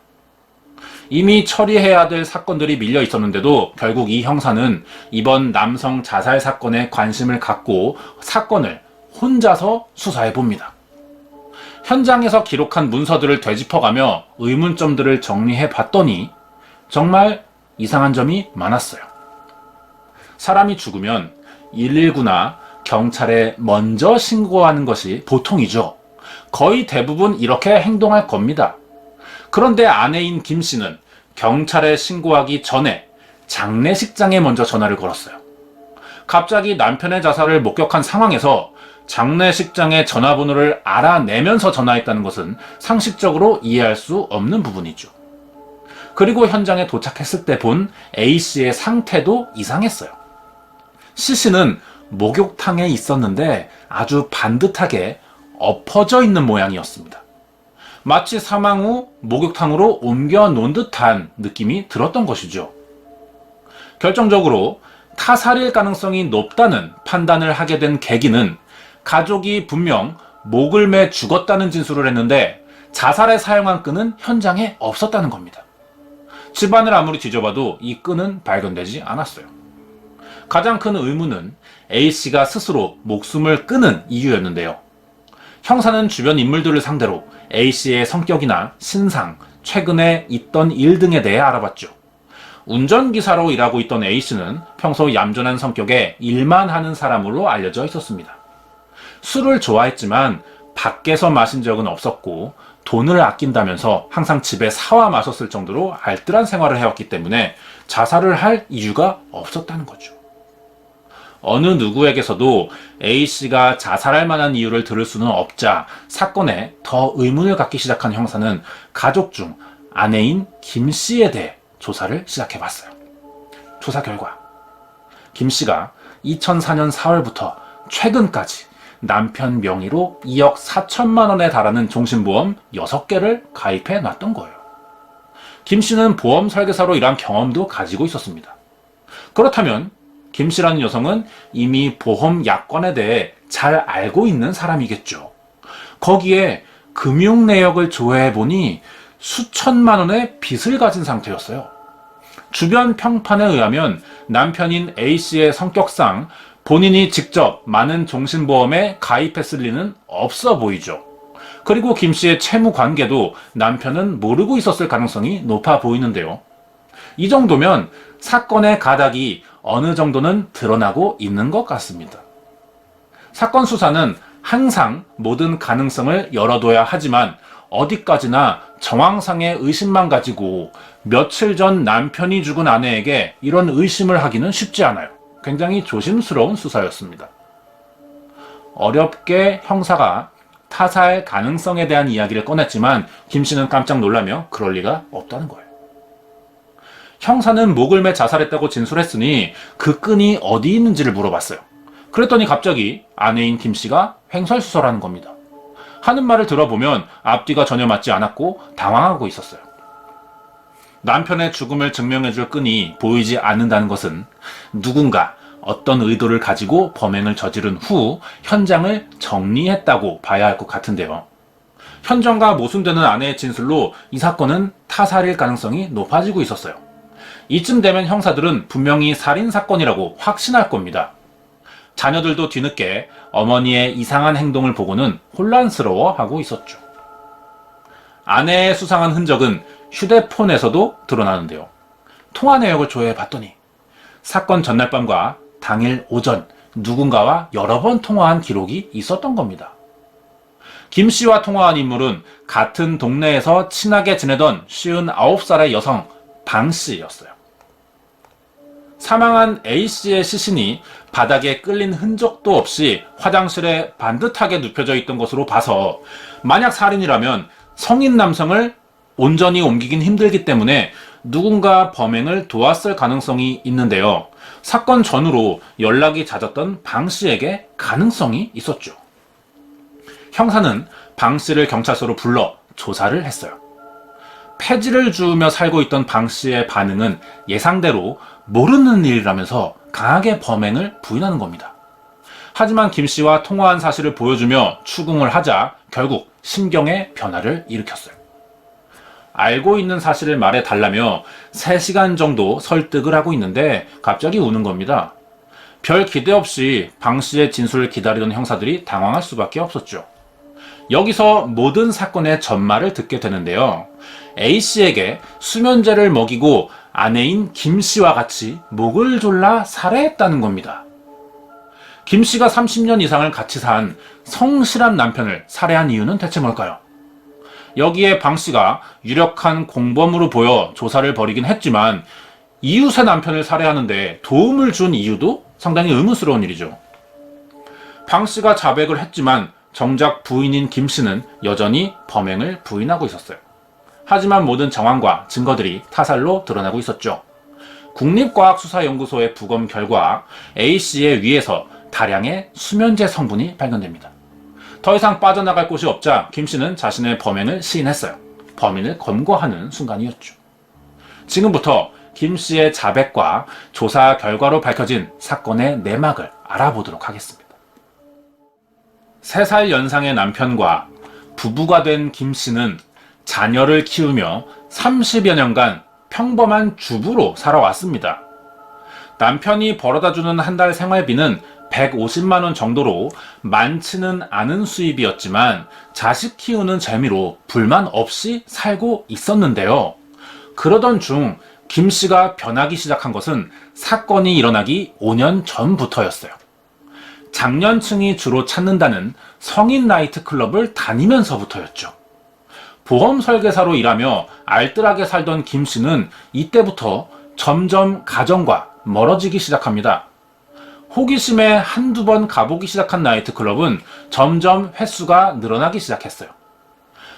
A: 이미 처리해야 될 사건들이 밀려 있었는데도 결국 이 형사는 이번 남성 자살 사건에 관심을 갖고 사건을 혼자서 수사해 봅니다. 현장에서 기록한 문서들을 되짚어가며 의문점들을 정리해 봤더니 정말 이상한 점이 많았어요. 사람이 죽으면 119나 경찰에 먼저 신고하는 것이 보통이죠. 거의 대부분 이렇게 행동할 겁니다. 그런데 아내인 김 씨는 경찰에 신고하기 전에 장례식장에 먼저 전화를 걸었어요. 갑자기 남편의 자살을 목격한 상황에서 장례식장의 전화번호를 알아내면서 전화했다는 것은 상식적으로 이해할 수 없는 부분이죠. 그리고 현장에 도착했을 때 본 A씨의 상태도 이상했어요. C씨는 목욕탕에 있었는데 아주 반듯하게 엎어져 있는 모양이었습니다. 마치 사망 후 목욕탕으로 옮겨 놓은 듯한 느낌이 들었던 것이죠. 결정적으로 타살일 가능성이 높다는 판단을 하게 된 계기는 가족이 분명 목을 매 죽었다는 진술을 했는데 자살에 사용한 끈은 현장에 없었다는 겁니다. 집안을 아무리 뒤져봐도 이 끈은 발견되지 않았어요. 가장 큰 의문은 A씨가 스스로 목숨을 끊은 이유였는데요. 형사는 주변 인물들을 상대로 A씨의 성격이나 신상, 최근에 있던 일 등에 대해 알아봤죠. 운전기사로 일하고 있던 A씨는 평소 얌전한 성격에 일만 하는 사람으로 알려져 있었습니다. 술을 좋아했지만 밖에서 마신 적은 없었고 돈을 아낀다면서 항상 집에 사와 마셨을 정도로 알뜰한 생활을 해왔기 때문에 자살을 할 이유가 없었다는 거죠. 어느 누구에게서도 A씨가 자살할 만한 이유를 들을 수는 없자 사건에 더 의문을 갖기 시작한 형사는 가족 중 아내인 김씨에 대해 조사를 시작해봤어요. 조사 결과 김씨가 2004년 4월부터 최근까지 남편 명의로 2억 4천만 원에 달하는 종신보험 6개를 가입해 놨던 거예요. 김씨는 보험 설계사로 일한 경험도 가지고 있었습니다. 그렇다면 김씨라는 여성은 이미 보험 약관에 대해 잘 알고 있는 사람이겠죠. 거기에 금융 내역을 조회해보니 수천만 원의 빚을 가진 상태였어요. 주변 평판에 의하면 남편인 A씨의 성격상 본인이 직접 많은 종신보험에 가입했을 리는 없어 보이죠. 그리고 김씨의 채무 관계도 남편은 모르고 있었을 가능성이 높아 보이는데요. 이 정도면 사건의 가닥이 어느 정도는 드러나고 있는 것 같습니다. 사건 수사는 항상 모든 가능성을 열어둬야 하지만 어디까지나 정황상의 의심만 가지고 며칠 전 남편이 죽은 아내에게 이런 의심을 하기는 쉽지 않아요. 굉장히 조심스러운 수사였습니다. 어렵게 형사가 타살 가능성에 대한 이야기를 꺼냈지만 김씨는 깜짝 놀라며 그럴 리가 없다는 거예요. 형사는 목을 매 자살했다고 진술했으니 그 끈이 어디 있는지를 물어봤어요. 그랬더니 갑자기 아내인 김씨가 횡설수설하는 겁니다. 하는 말을 들어보면 앞뒤가 전혀 맞지 않았고 당황하고 있었어요. 남편의 죽음을 증명해줄 끈이 보이지 않는다는 것은 누군가 어떤 의도를 가지고 범행을 저지른 후 현장을 정리했다고 봐야 할 것 같은데요. 현장과 모순되는 아내의 진술로 이 사건은 타살일 가능성이 높아지고 있었어요. 이쯤 되면 형사들은 분명히 살인사건이라고 확신할 겁니다. 자녀들도 뒤늦게 어머니의 이상한 행동을 보고는 혼란스러워하고 있었죠. 아내의 수상한 흔적은 휴대폰에서도 드러나는데요. 통화 내역을 조회해봤더니 사건 전날 밤과 당일 오전 누군가와 여러 번 통화한 기록이 있었던 겁니다. 김 씨와 통화한 인물은 같은 동네에서 친하게 지내던 59살의 여성 방 씨였어요. 사망한 A 씨의 시신이 바닥에 끌린 흔적도 없이 화장실에 반듯하게 눕혀져 있던 것으로 봐서 만약 살인이라면 성인 남성을 온전히 옮기긴 힘들기 때문에 누군가 범행을 도왔을 가능성이 있는데요. 사건 전후로 연락이 잦았던 방 씨에게 가능성이 있었죠. 형사는 방 씨를 경찰서로 불러 조사를 했어요. 폐지를 주우며 살고 있던 방 씨의 반응은 예상대로 모르는 일이라면서 강하게 범행을 부인하는 겁니다. 하지만 김 씨와 통화한 사실을 보여주며 추궁을 하자 결국 심경의 변화를 일으켰어요. 알고 있는 사실을 말해달라며 3시간 정도 설득을 하고 있는데 갑자기 우는 겁니다. 별 기대 없이 방 씨의 진술을 기다리던 형사들이 당황할 수밖에 없었죠. 여기서 모든 사건의 전말을 듣게 되는데요. A 씨에게 수면제를 먹이고 아내인 김 씨와 같이 목을 졸라 살해했다는 겁니다. 김 씨가 30년 이상을 같이 산 성실한 남편을 살해한 이유는 대체 뭘까요? 여기에 방 씨가 유력한 공범으로 보여 조사를 벌이긴 했지만 이웃의 남편을 살해하는데 도움을 준 이유도 상당히 의문스러운 일이죠. 방 씨가 자백을 했지만 정작 부인인 김 씨는 여전히 범행을 부인하고 있었어요. 하지만 모든 정황과 증거들이 타살로 드러나고 있었죠. 국립과학수사연구소의 부검 결과 A 씨의 위에서 다량의 수면제 성분이 발견됩니다. 더 이상 빠져나갈 곳이 없자 김 씨는 자신의 범행을 시인했어요. 범인을 검거하는 순간이었죠. 지금부터 김 씨의 자백과 조사 결과로 밝혀진 사건의 내막을 알아보도록 하겠습니다. 3살 연상의 남편과 부부가 된 김 씨는 자녀를 키우며 30여 년간 평범한 주부로 살아왔습니다. 남편이 벌어다주는 한 달 생활비는 150만 원 정도로 많지는 않은 수입이었지만 자식 키우는 재미로 불만 없이 살고 있었는데요. 그러던 중 김 씨가 변하기 시작한 것은 사건이 일어나기 5년 전부터였어요. 장년층이 주로 찾는다는 성인 나이트클럽을 다니면서부터였죠. 보험 설계사로 일하며 알뜰하게 살던 김 씨는 이때부터 점점 가정과 멀어지기 시작합니다. 호기심에 한두 번 가보기 시작한 나이트클럽은 점점 횟수가 늘어나기 시작했어요.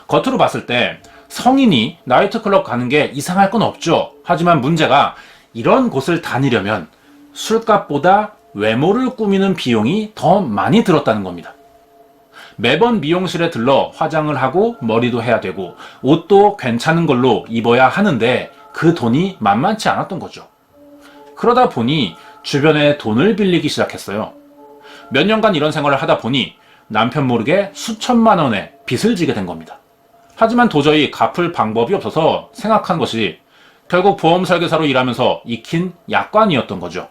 A: 겉으로 봤을 때 성인이 나이트클럽 가는 게 이상할 건 없죠. 하지만 문제가 이런 곳을 다니려면 술값보다 외모를 꾸미는 비용이 더 많이 들었다는 겁니다. 매번 미용실에 들러 화장을 하고 머리도 해야 되고 옷도 괜찮은 걸로 입어야 하는데 그 돈이 만만치 않았던 거죠. 그러다 보니 주변에 돈을 빌리기 시작했어요. 몇 년간 이런 생활을 하다 보니 남편 모르게 수천만 원의 빚을 지게 된 겁니다. 하지만 도저히 갚을 방법이 없어서 생각한 것이 결국 보험 설계사로 일하면서 익힌 약관이었던 거죠.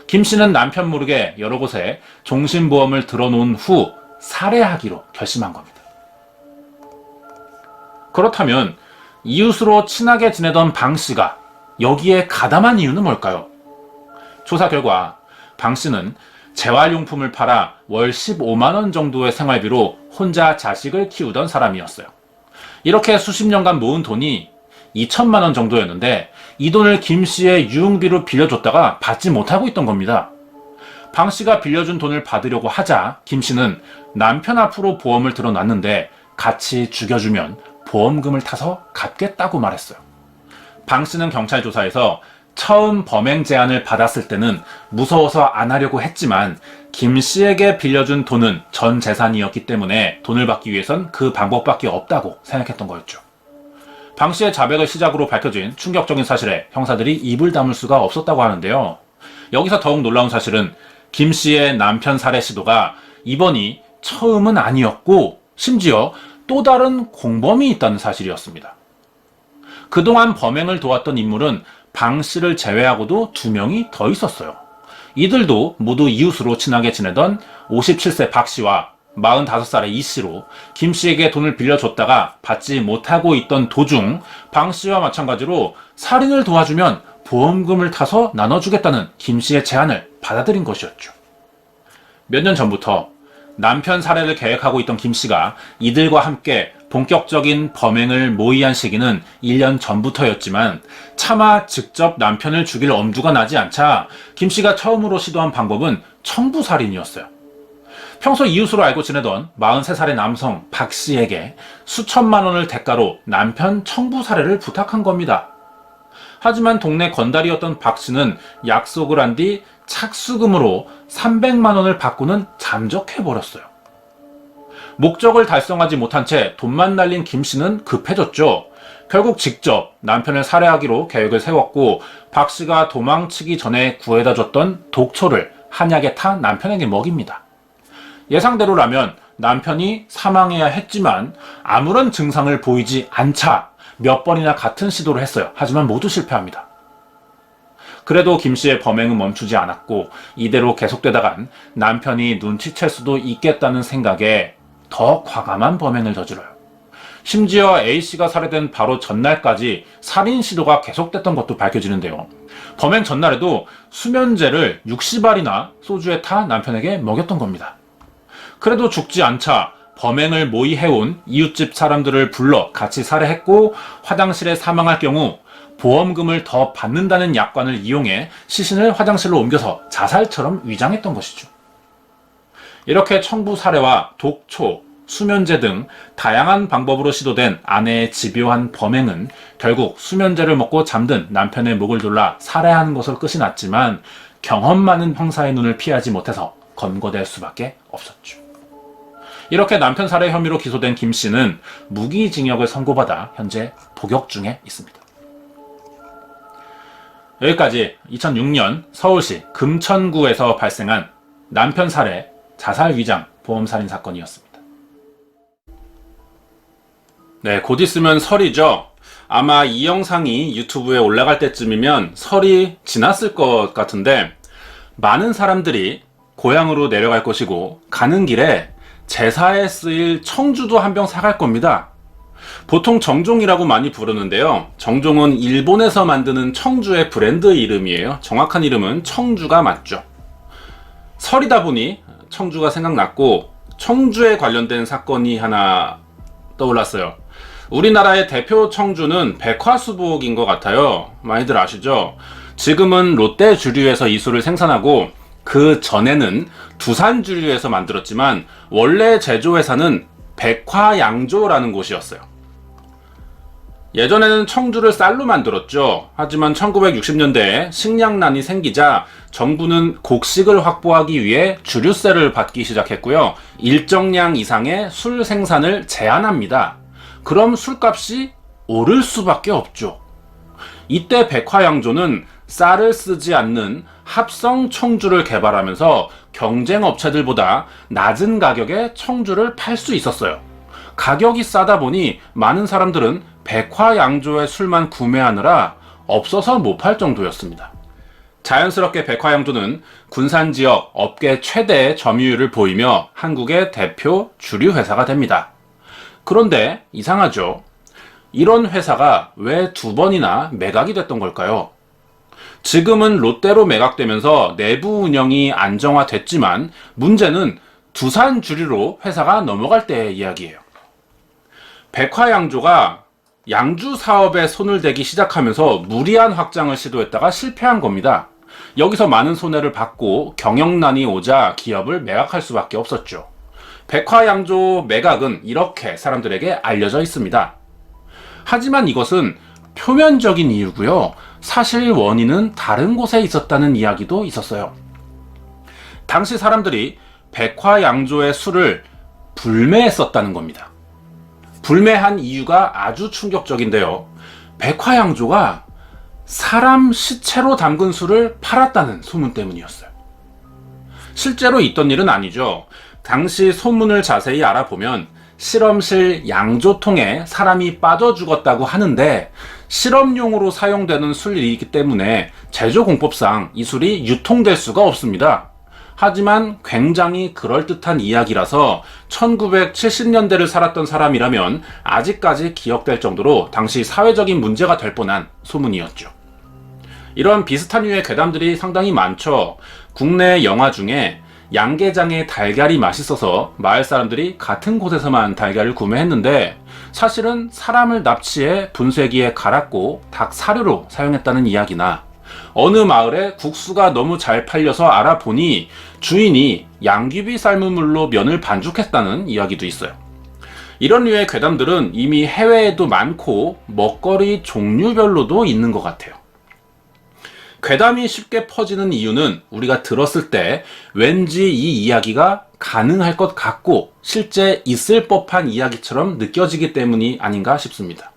A: 김 씨는 남편 모르게 여러 곳에 종신보험을 들어놓은 후 살해하기로 결심한 겁니다. 그렇다면 이웃으로 친하게 지내던 방 씨가 여기에 가담한 이유는 뭘까요? 조사 결과 방 씨는 재활용품을 팔아 월 15만 원 정도의 생활비로 혼자 자식을 키우던 사람이었어요. 이렇게 수십 년간 모은 돈이 2천만 원 정도였는데 이 돈을 김 씨의 유흥비로 빌려줬다가 받지 못하고 있던 겁니다. 방 씨가 빌려준 돈을 받으려고 하자 김 씨는 남편 앞으로 보험을 들어놨는데 같이 죽여주면 보험금을 타서 갚겠다고 말했어요. 방 씨는 경찰 조사에서 처음 범행 제안을 받았을 때는 무서워서 안 하려고 했지만 김 씨에게 빌려준 돈은 전 재산이었기 때문에 돈을 받기 위해선 그 방법밖에 없다고 생각했던 거였죠. 방 씨의 자백을 시작으로 밝혀진 충격적인 사실에 형사들이 입을 다물 수가 없었다고 하는데요. 여기서 더욱 놀라운 사실은 김 씨의 남편 살해 시도가 이번이 처음은 아니었고 심지어 또 다른 공범이 있다는 사실이었습니다. 그동안 범행을 도왔던 인물은 방 씨를 제외하고도 2명이 더 있었어요. 이들도 모두 이웃으로 친하게 지내던 57세 박 씨와 45살의 이 씨로 김 씨에게 돈을 빌려줬다가 받지 못하고 있던 도중 방 씨와 마찬가지로 살인을 도와주면 보험금을 타서 나눠주겠다는 김 씨의 제안을 받아들인 것이었죠. 몇 년 전부터 남편 살해를 계획하고 있던 김 씨가 이들과 함께 본격적인 범행을 모의한 시기는 1년 전부터였지만 차마 직접 남편을 죽일 엄두가 나지 않자 김 씨가 처음으로 시도한 방법은 청부살인이었어요. 평소 이웃으로 알고 지내던 43살의 남성 박 씨에게 수천만 원을 대가로 남편 청부살해를 부탁한 겁니다. 하지만 동네 건달이었던 박 씨는 약속을 한 뒤 착수금으로 300만 원을 받고는 잠적해버렸어요. 목적을 달성하지 못한 채 돈만 날린 김 씨는 급해졌죠. 결국 직접 남편을 살해하기로 계획을 세웠고 박 씨가 도망치기 전에 구해다 줬던 독초를 한약에 타 남편에게 먹입니다. 예상대로라면 남편이 사망해야 했지만 아무런 증상을 보이지 않자 몇 번이나 같은 시도를 했어요. 하지만 모두 실패합니다. 그래도 김 씨의 범행은 멈추지 않았고 이대로 계속되다간 남편이 눈치챌 수도 있겠다는 생각에 더 과감한 범행을 저질러요. 심지어 A씨가 살해된 바로 전날까지 살인 시도가 계속됐던 것도 밝혀지는데요. 범행 전날에도 수면제를 60알이나 소주에 타 남편에게 먹였던 겁니다. 그래도 죽지 않자 범행을 모의해온 이웃집 사람들을 불러 같이 살해했고 화장실에 사망할 경우 보험금을 더 받는다는 약관을 이용해 시신을 화장실로 옮겨서 자살처럼 위장했던 것이죠. 이렇게 청부 살해와 독초, 수면제 등 다양한 방법으로 시도된 아내의 집요한 범행은 결국 수면제를 먹고 잠든 남편의 목을 졸라 살해한 것으로 끝이 났지만 경험 많은 형사의 눈을 피하지 못해서 검거될 수밖에 없었죠. 이렇게 남편 살해 혐의로 기소된 김 씨는 무기징역을 선고받아 현재 복역 중에 있습니다. 여기까지 2006년 서울시 금천구에서 발생한 남편 살해, 자살 위장, 보험살인 사건이었습니다. 네, 곧 있으면 설이죠. 아마 이 영상이 유튜브에 올라갈 때쯤이면 설이 지났을 것 같은데 많은 사람들이 고향으로 내려갈 것이고 가는 길에 제사에 쓰일 청주도 한 병 사갈 겁니다. 보통 정종이라고 많이 부르는데요. 정종은 일본에서 만드는 청주의 브랜드 이름이에요. 정확한 이름은 청주가 맞죠. 설이다 보니 청주가 생각났고 청주에 관련된 사건이 하나 떠올랐어요. 우리나라의 대표 청주는 백화수복인 것 같아요. 많이들 아시죠? 지금은 롯데 주류에서 이 술을 생산하고 그 전에는 두산주류에서 만들었지만 원래 제조회사는 백화양조라는 곳이었어요. 예전에는 청주를 쌀로 만들었죠. 하지만 1960년대에 식량난이 생기자 정부는 곡식을 확보하기 위해 주류세를 받기 시작했고요. 일정량 이상의 술 생산을 제한합니다. 그럼 술값이 오를 수밖에 없죠. 이때 백화양조는 쌀을 쓰지 않는 합성 청주를 개발하면서 경쟁 업체들보다 낮은 가격에 청주를 팔 수 있었어요. 가격이 싸다 보니 많은 사람들은 백화양조의 술만 구매하느라 없어서 못 팔 정도였습니다. 자연스럽게 백화양조는 군산지역 업계 최대의 점유율을 보이며 한국의 대표 주류 회사가 됩니다. 그런데 이상하죠. 이런 회사가 왜 두 번이나 매각이 됐던 걸까요? 지금은 롯데로 매각되면서 내부 운영이 안정화됐지만 문제는 두산주류로 회사가 넘어갈 때의 이야기예요. 백화양조가 양주 사업에 손을 대기 시작하면서 무리한 확장을 시도했다가 실패한 겁니다. 여기서 많은 손해를 받고 경영난이 오자 기업을 매각할 수밖에 없었죠. 백화양조 매각은 이렇게 사람들에게 알려져 있습니다. 하지만 이것은 표면적인 이유고요. 사실 원인은 다른 곳에 있었다는 이야기도 있었어요. 당시 사람들이 백화양조의 술을 불매했었다는 겁니다. 불매한 이유가 아주 충격적인데요. 백화양조가 사람 시체로 담근 술을 팔았다는 소문 때문이었어요. 실제로 있던 일은 아니죠. 당시 소문을 자세히 알아보면 실험실 양조통에 사람이 빠져 죽었다고 하는데 실험용으로 사용되는 술이기 때문에 제조공법상 이 술이 유통될 수가 없습니다. 하지만 굉장히 그럴듯한 이야기라서 1970년대를 살았던 사람이라면 아직까지 기억될 정도로 당시 사회적인 문제가 될 뻔한 소문이었죠. 이런 비슷한 류의 괴담들이 상당히 많죠. 국내 영화 중에 양계장의 달걀이 맛있어서 마을 사람들이 같은 곳에서만 달걀을 구매했는데 사실은 사람을 납치해 분쇄기에 갈았고 닭 사료로 사용했다는 이야기나 어느 마을에 국수가 너무 잘 팔려서 알아보니 주인이 양귀비 삶은 물로 면을 반죽했다는 이야기도 있어요. 이런 류의 괴담들은 이미 해외에도 많고 먹거리 종류별로도 있는 것 같아요. 괴담이 쉽게 퍼지는 이유는 우리가 들었을 때 왠지 이 이야기가 가능할 것 같고 실제 있을 법한 이야기처럼 느껴지기 때문이 아닌가 싶습니다.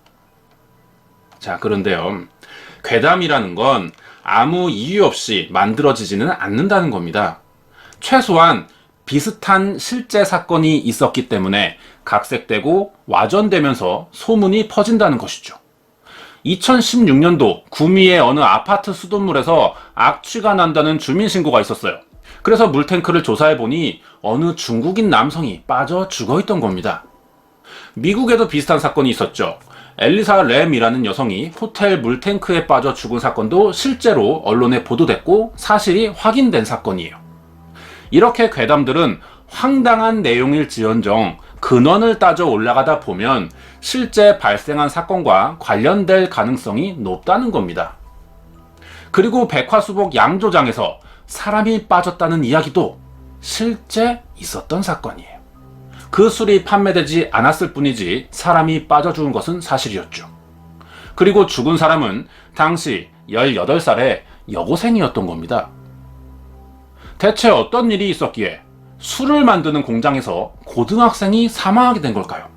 A: 자, 그런데요. 괴담이라는 건 아무 이유 없이 만들어지지는 않는다는 겁니다. 최소한 비슷한 실제 사건이 있었기 때문에 각색되고 와전되면서 소문이 퍼진다는 것이죠. 2016년도 구미의 어느 아파트 수돗물에서 악취가 난다는 주민신고가 있었어요. 그래서 물탱크를 조사해보니 어느 중국인 남성이 빠져 죽어있던 겁니다. 미국에도 비슷한 사건이 있었죠. 엘리사 램이라는 여성이 호텔 물탱크에 빠져 죽은 사건도 실제로 언론에 보도됐고 사실이 확인된 사건이에요. 이렇게 괴담들은 황당한 내용일지언정 근원을 따져 올라가다 보면 실제 발생한 사건과 관련될 가능성이 높다는 겁니다. 그리고 백화수복 양조장에서 사람이 빠졌다는 이야기도 실제 있었던 사건이에요. 그 술이 판매되지 않았을 뿐이지 사람이 빠져 죽은 것은 사실이었죠. 그리고 죽은 사람은 당시 18살의 여고생이었던 겁니다. 대체 어떤 일이 있었기에 술을 만드는 공장에서 고등학생이 사망하게 된 걸까요?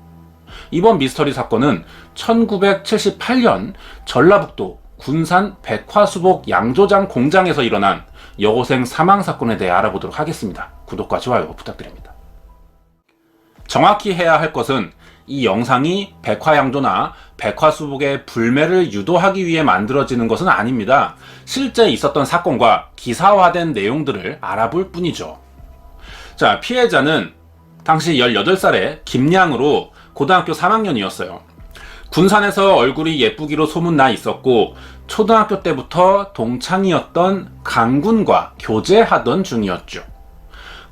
A: 이번 미스터리 사건은 1978년 전라북도 군산 백화수복 양조장 공장에서 일어난 여고생 사망 사건에 대해 알아보도록 하겠습니다. 구독과 좋아요 부탁드립니다. 정확히 해야 할 것은 이 영상이 백화양조나 백화수복의 불매를 유도하기 위해 만들어지는 것은 아닙니다. 실제 있었던 사건과 기사화된 내용들을 알아볼 뿐이죠. 자, 피해자는 당시 18살의 김양으로 고등학교 3학년이었어요. 군산에서 얼굴이 예쁘기로 소문나 있었고 초등학교 때부터 동창이었던 강군과 교제하던 중이었죠.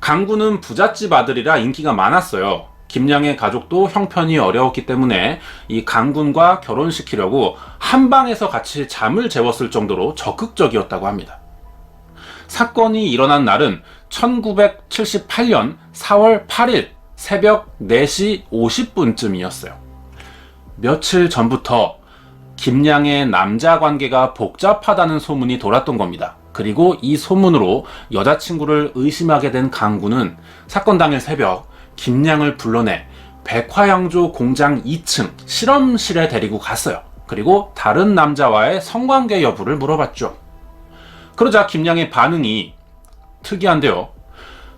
A: 강군은 부잣집 아들이라 인기가 많았어요. 김양의 가족도 형편이 어려웠기 때문에 이 강군과 결혼시키려고 한 방에서 같이 잠을 재웠을 정도로 적극적이었다고 합니다. 사건이 일어난 날은 1978년 4월 8일 새벽 4시 50분쯤이었어요. 며칠 전부터 김양의 남자 관계가 복잡하다는 소문이 돌았던 겁니다. 그리고 이 소문으로 여자친구를 의심하게 된 강구는 사건 당일 새벽 김양을 불러내 백화양조 공장 2층 실험실에 데리고 갔어요. 그리고 다른 남자와의 성관계 여부를 물어봤죠. 그러자 김양의 반응이 특이한데요.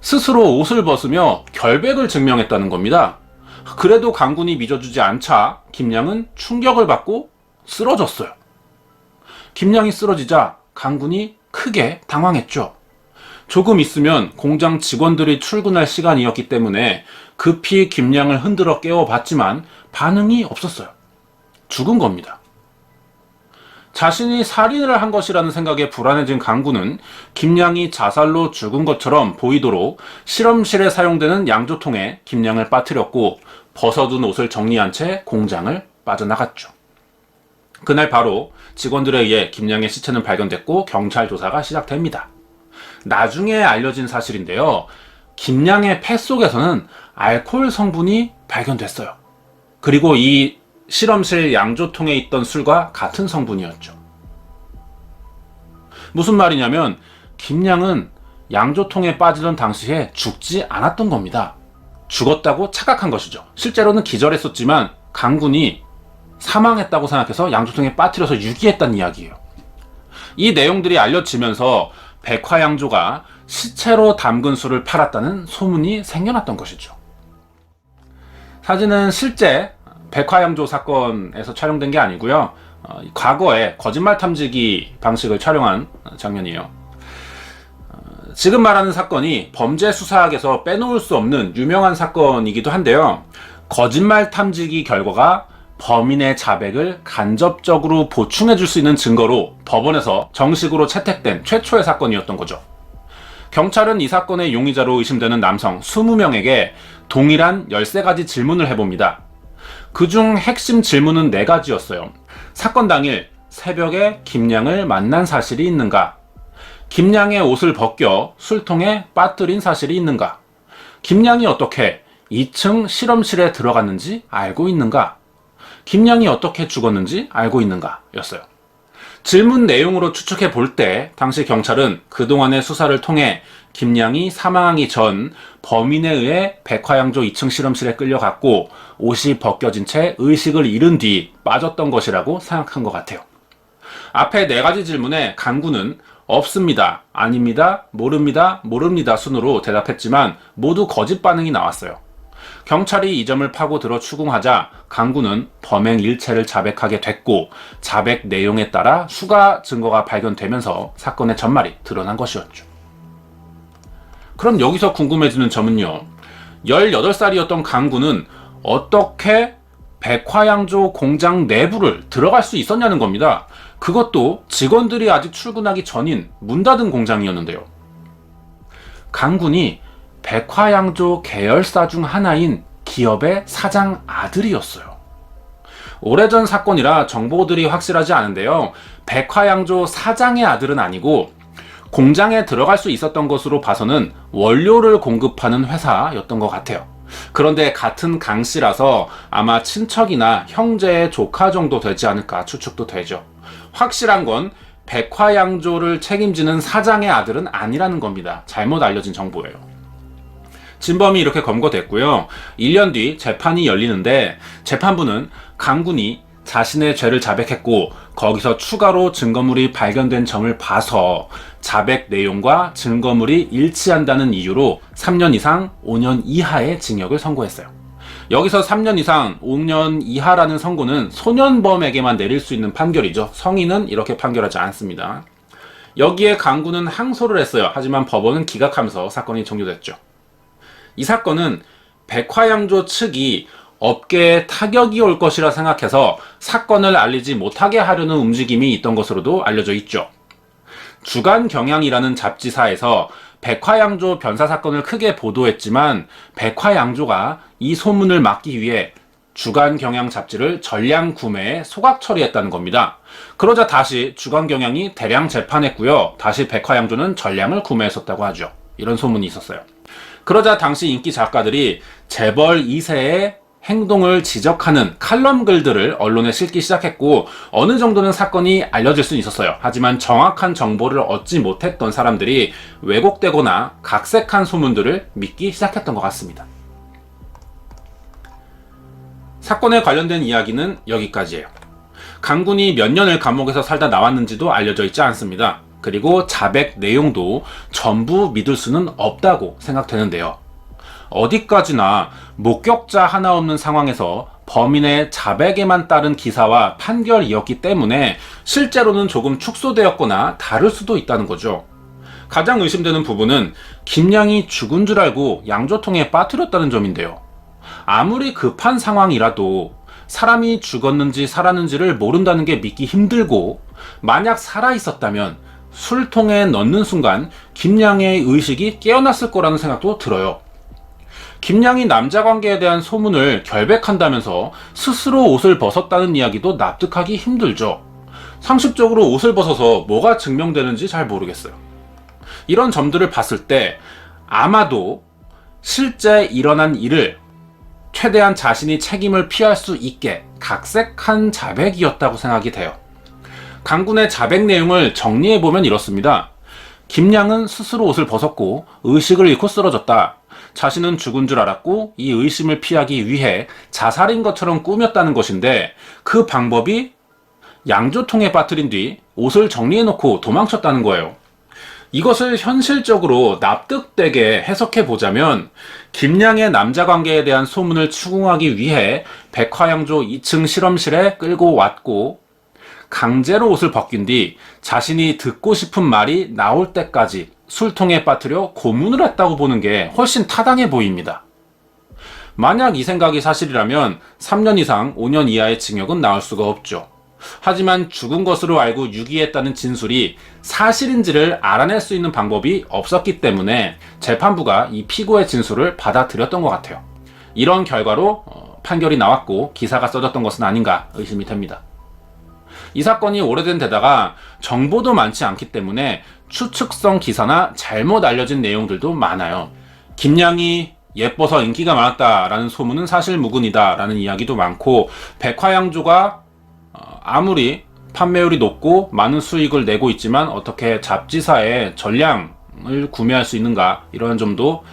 A: 스스로 옷을 벗으며 결백을 증명했다는 겁니다. 그래도 강군이 믿어주지 않자 김양은 충격을 받고 쓰러졌어요. 김양이 쓰러지자 강군이 크게 당황했죠. 조금 있으면 공장 직원들이 출근할 시간이었기 때문에 급히 김양을 흔들어 깨워봤지만 반응이 없었어요. 죽은 겁니다. 자신이 살인을 한 것이라는 생각에 불안해진 강군은 김양이 자살로 죽은 것처럼 보이도록 실험실에 사용되는 양조통에 김양을 빠뜨렸고 벗어둔 옷을 정리한 채 공장을 빠져나갔죠. 그날 바로 직원들에 의해 김양의 시체는 발견됐고 경찰 조사가 시작됩니다. 나중에 알려진 사실인데요. 김양의 폐 속에서는 알코올 성분이 발견됐어요. 그리고 이 실험실 양조통에 있던 술과 같은 성분이었죠. 무슨 말이냐면 김양은 양조통에 빠지던 당시에 죽지 않았던 겁니다. 죽었다고 착각한 것이죠. 실제로는 기절했었지만 강군이 사망했다고 생각해서 양조통에 빠뜨려서 유기했다는 이야기예요. 이 내용들이 알려지면서 백화양조가 시체로 담근 술을 팔았다는 소문이 생겨났던 것이죠. 사진은 실제 백화양조 사건에서 촬영된 게 아니고요. 과거에 거짓말 탐지기 방식을 촬영한 장면이에요. 지금 말하는 사건이 범죄 수사학에서 빼놓을 수 없는 유명한 사건이기도 한데요. 거짓말 탐지기 결과가 범인의 자백을 간접적으로 보충해 줄 수 있는 증거로 법원에서 정식으로 채택된 최초의 사건이었던 거죠. 경찰은 이 사건의 용의자로 의심되는 남성 20명에게 동일한 13가지 질문을 해봅니다. 그중 핵심 질문은 4가지였어요. 사건 당일 새벽에 김양을 만난 사실이 있는가? 김양의 옷을 벗겨 술통에 빠뜨린 사실이 있는가? 김양이 어떻게 2층 실험실에 들어갔는지 알고 있는가? 김양이 어떻게 죽었는지 알고 있는가? 였어요. 질문 내용으로 추측해 볼 때 당시 경찰은 그동안의 수사를 통해 김양이 사망하기 전 범인에 의해 백화양조 2층 실험실에 끌려갔고 옷이 벗겨진 채 의식을 잃은 뒤 빠졌던 것이라고 생각한 것 같아요. 앞에 4가지 질문에 강군은 없습니다, 아닙니다, 모릅니다, 모릅니다 순으로 대답했지만 모두 거짓 반응이 나왔어요. 경찰이 이 점을 파고들어 추궁하자 강군은 범행 일체를 자백하게 됐고 자백 내용에 따라 수가 증거가 발견되면서 사건의 전말이 드러난 것이었죠. 그럼 여기서 궁금해지는 점은요. 18살이었던 강군은 어떻게 백화양조 공장 내부를 들어갈 수 있었냐는 겁니다. 그것도 직원들이 아직 출근하기 전인 문 닫은 공장이었는데요. 강군이 백화양조 계열사 중 하나인 기업의 사장 아들이었어요. 오래전 사건이라 정보들이 확실하지 않은데요. 백화양조 사장의 아들은 아니고 공장에 들어갈 수 있었던 것으로 봐서는 원료를 공급하는 회사였던 것 같아요. 그런데 같은 강씨라서 아마 친척이나 형제의 조카 정도 되지 않을까 추측도 되죠. 확실한 건 백화양조를 책임지는 사장의 아들은 아니라는 겁니다. 잘못 알려진 정보예요. 진범이 이렇게 검거됐고요. 1년 뒤 재판이 열리는데 재판부는 강군이 자신의 죄를 자백했고 거기서 추가로 증거물이 발견된 점을 봐서 자백 내용과 증거물이 일치한다는 이유로 3년 이상 5년 이하의 징역을 선고했어요. 여기서 3년 이상 5년 이하라는 선고는 소년범에게만 내릴 수 있는 판결이죠. 성인은 이렇게 판결하지 않습니다. 여기에 강군은 항소를 했어요. 하지만 법원은 기각하면서 사건이 종료됐죠. 이 사건은 백화양조 측이 업계에 타격이 올 것이라 생각해서 사건을 알리지 못하게 하려는 움직임이 있던 것으로도 알려져 있죠. 주간경향이라는 잡지사에서 백화양조 변사 사건을 크게 보도했지만 백화양조가 이 소문을 막기 위해 주간경향 잡지를 전량 구매해 소각 처리했다는 겁니다. 그러자 다시 주간경향이 대량 재판했고요. 다시 백화양조는 전량을 구매했었다고 하죠. 이런 소문이 있었어요. 그러자 당시 인기 작가들이 재벌 2세의 행동을 지적하는 칼럼 글들을 언론에 실기 시작했고 어느 정도는 사건이 알려질 수는 있었어요. 하지만 정확한 정보를 얻지 못했던 사람들이 왜곡되거나 각색한 소문들을 믿기 시작했던 것 같습니다. 사건에 관련된 이야기는 여기까지예요. 강군이 몇 년을 감옥에서 살다 나왔는지도 알려져 있지 않습니다. 그리고 자백 내용도 전부 믿을 수는 없다고 생각되는데요. 어디까지나 목격자 하나 없는 상황에서 범인의 자백에만 따른 기사와 판결이었기 때문에 실제로는 조금 축소되었거나 다를 수도 있다는 거죠. 가장 의심되는 부분은 김양이 죽은 줄 알고 양조통에 빠뜨렸다는 점인데요. 아무리 급한 상황이라도 사람이 죽었는지 살았는지를 모른다는 게 믿기 힘들고, 만약 살아있었다면 술통에 넣는 순간 김양의 의식이 깨어났을 거라는 생각도 들어요. 김양이 남자관계에 대한 소문을 결백한다면서 스스로 옷을 벗었다는 이야기도 납득하기 힘들죠. 상식적으로 옷을 벗어서 뭐가 증명되는지 잘 모르겠어요. 이런 점들을 봤을 때 아마도 실제 일어난 일을 최대한 자신이 책임을 피할 수 있게 각색한 자백이었다고 생각이 돼요. 강군의 자백 내용을 정리해보면 이렇습니다. 김양은 스스로 옷을 벗었고 의식을 잃고 쓰러졌다. 자신은 죽은 줄 알았고 이 의심을 피하기 위해 자살인 것처럼 꾸몄다는 것인데, 그 방법이 양조통에 빠뜨린 뒤 옷을 정리해놓고 도망쳤다는 거예요. 이것을 현실적으로 납득되게 해석해보자면 김양의 남자관계에 대한 소문을 추궁하기 위해 백화양조 2층 실험실에 끌고 왔고 강제로 옷을 벗긴 뒤 자신이 듣고 싶은 말이 나올 때까지 술통에 빠뜨려 고문을 했다고 보는 게 훨씬 타당해 보입니다. 만약 이 생각이 사실이라면 3년 이상 5년 이하의 징역은 나올 수가 없죠. 하지만 죽은 것으로 알고 유기했다는 진술이 사실인지를 알아낼 수 있는 방법이 없었기 때문에 재판부가 이 피고의 진술을 받아들였던 것 같아요. 이런 결과로 판결이 나왔고 기사가 써졌던 것은 아닌가 의심이 됩니다. 이 사건이 오래된 데다가 정보도 많지 않기 때문에 추측성 기사나 잘못 알려진 내용들도 많아요. 김양이 예뻐서 인기가 많았다라는 소문은 사실 무근이다 라는 이야기도 많고, 백화양조가 아무리 판매율이 높고 많은 수익을 내고 있지만 어떻게 잡지사의 전량을 구매할 수 있는가, 이런 점도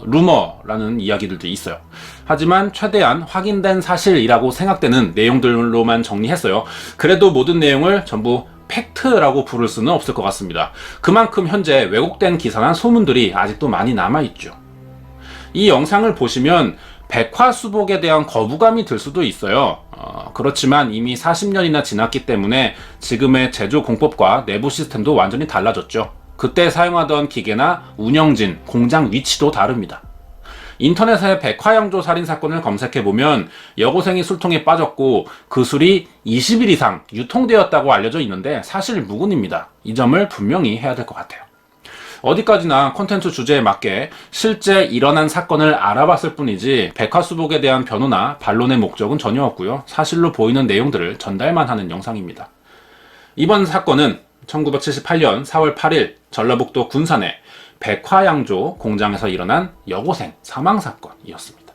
A: 루머라는 이야기들도 있어요. 하지만 최대한 확인된 사실이라고 생각되는 내용들로만 정리했어요. 그래도 모든 내용을 전부 팩트라고 부를 수는 없을 것 같습니다. 그만큼 현재 왜곡된 기사나 소문들이 아직도 많이 남아있죠. 이 영상을 보시면 백화수복에 대한 거부감이 들 수도 있어요. 그렇지만 이미 40년이나 지났기 때문에 지금의 제조 공법과 내부 시스템도 완전히 달라졌죠. 그때 사용하던 기계나 운영진, 공장 위치도 다릅니다. 인터넷에 백화양조 살인사건을 검색해보면 여고생이 술통에 빠졌고 그 술이 20일 이상 유통되었다고 알려져 있는데 사실 무근입니다. 이 점을 분명히 해야 될 것 같아요. 어디까지나 콘텐츠 주제에 맞게 실제 일어난 사건을 알아봤을 뿐이지 백화수복에 대한 변호나 반론의 목적은 전혀 없고요. 사실로 보이는 내용들을 전달만 하는 영상입니다. 이번 사건은 1978년 4월 8일 전라북도 군산의 백화양조 공장에서 일어난 여고생 사망사건이었습니다.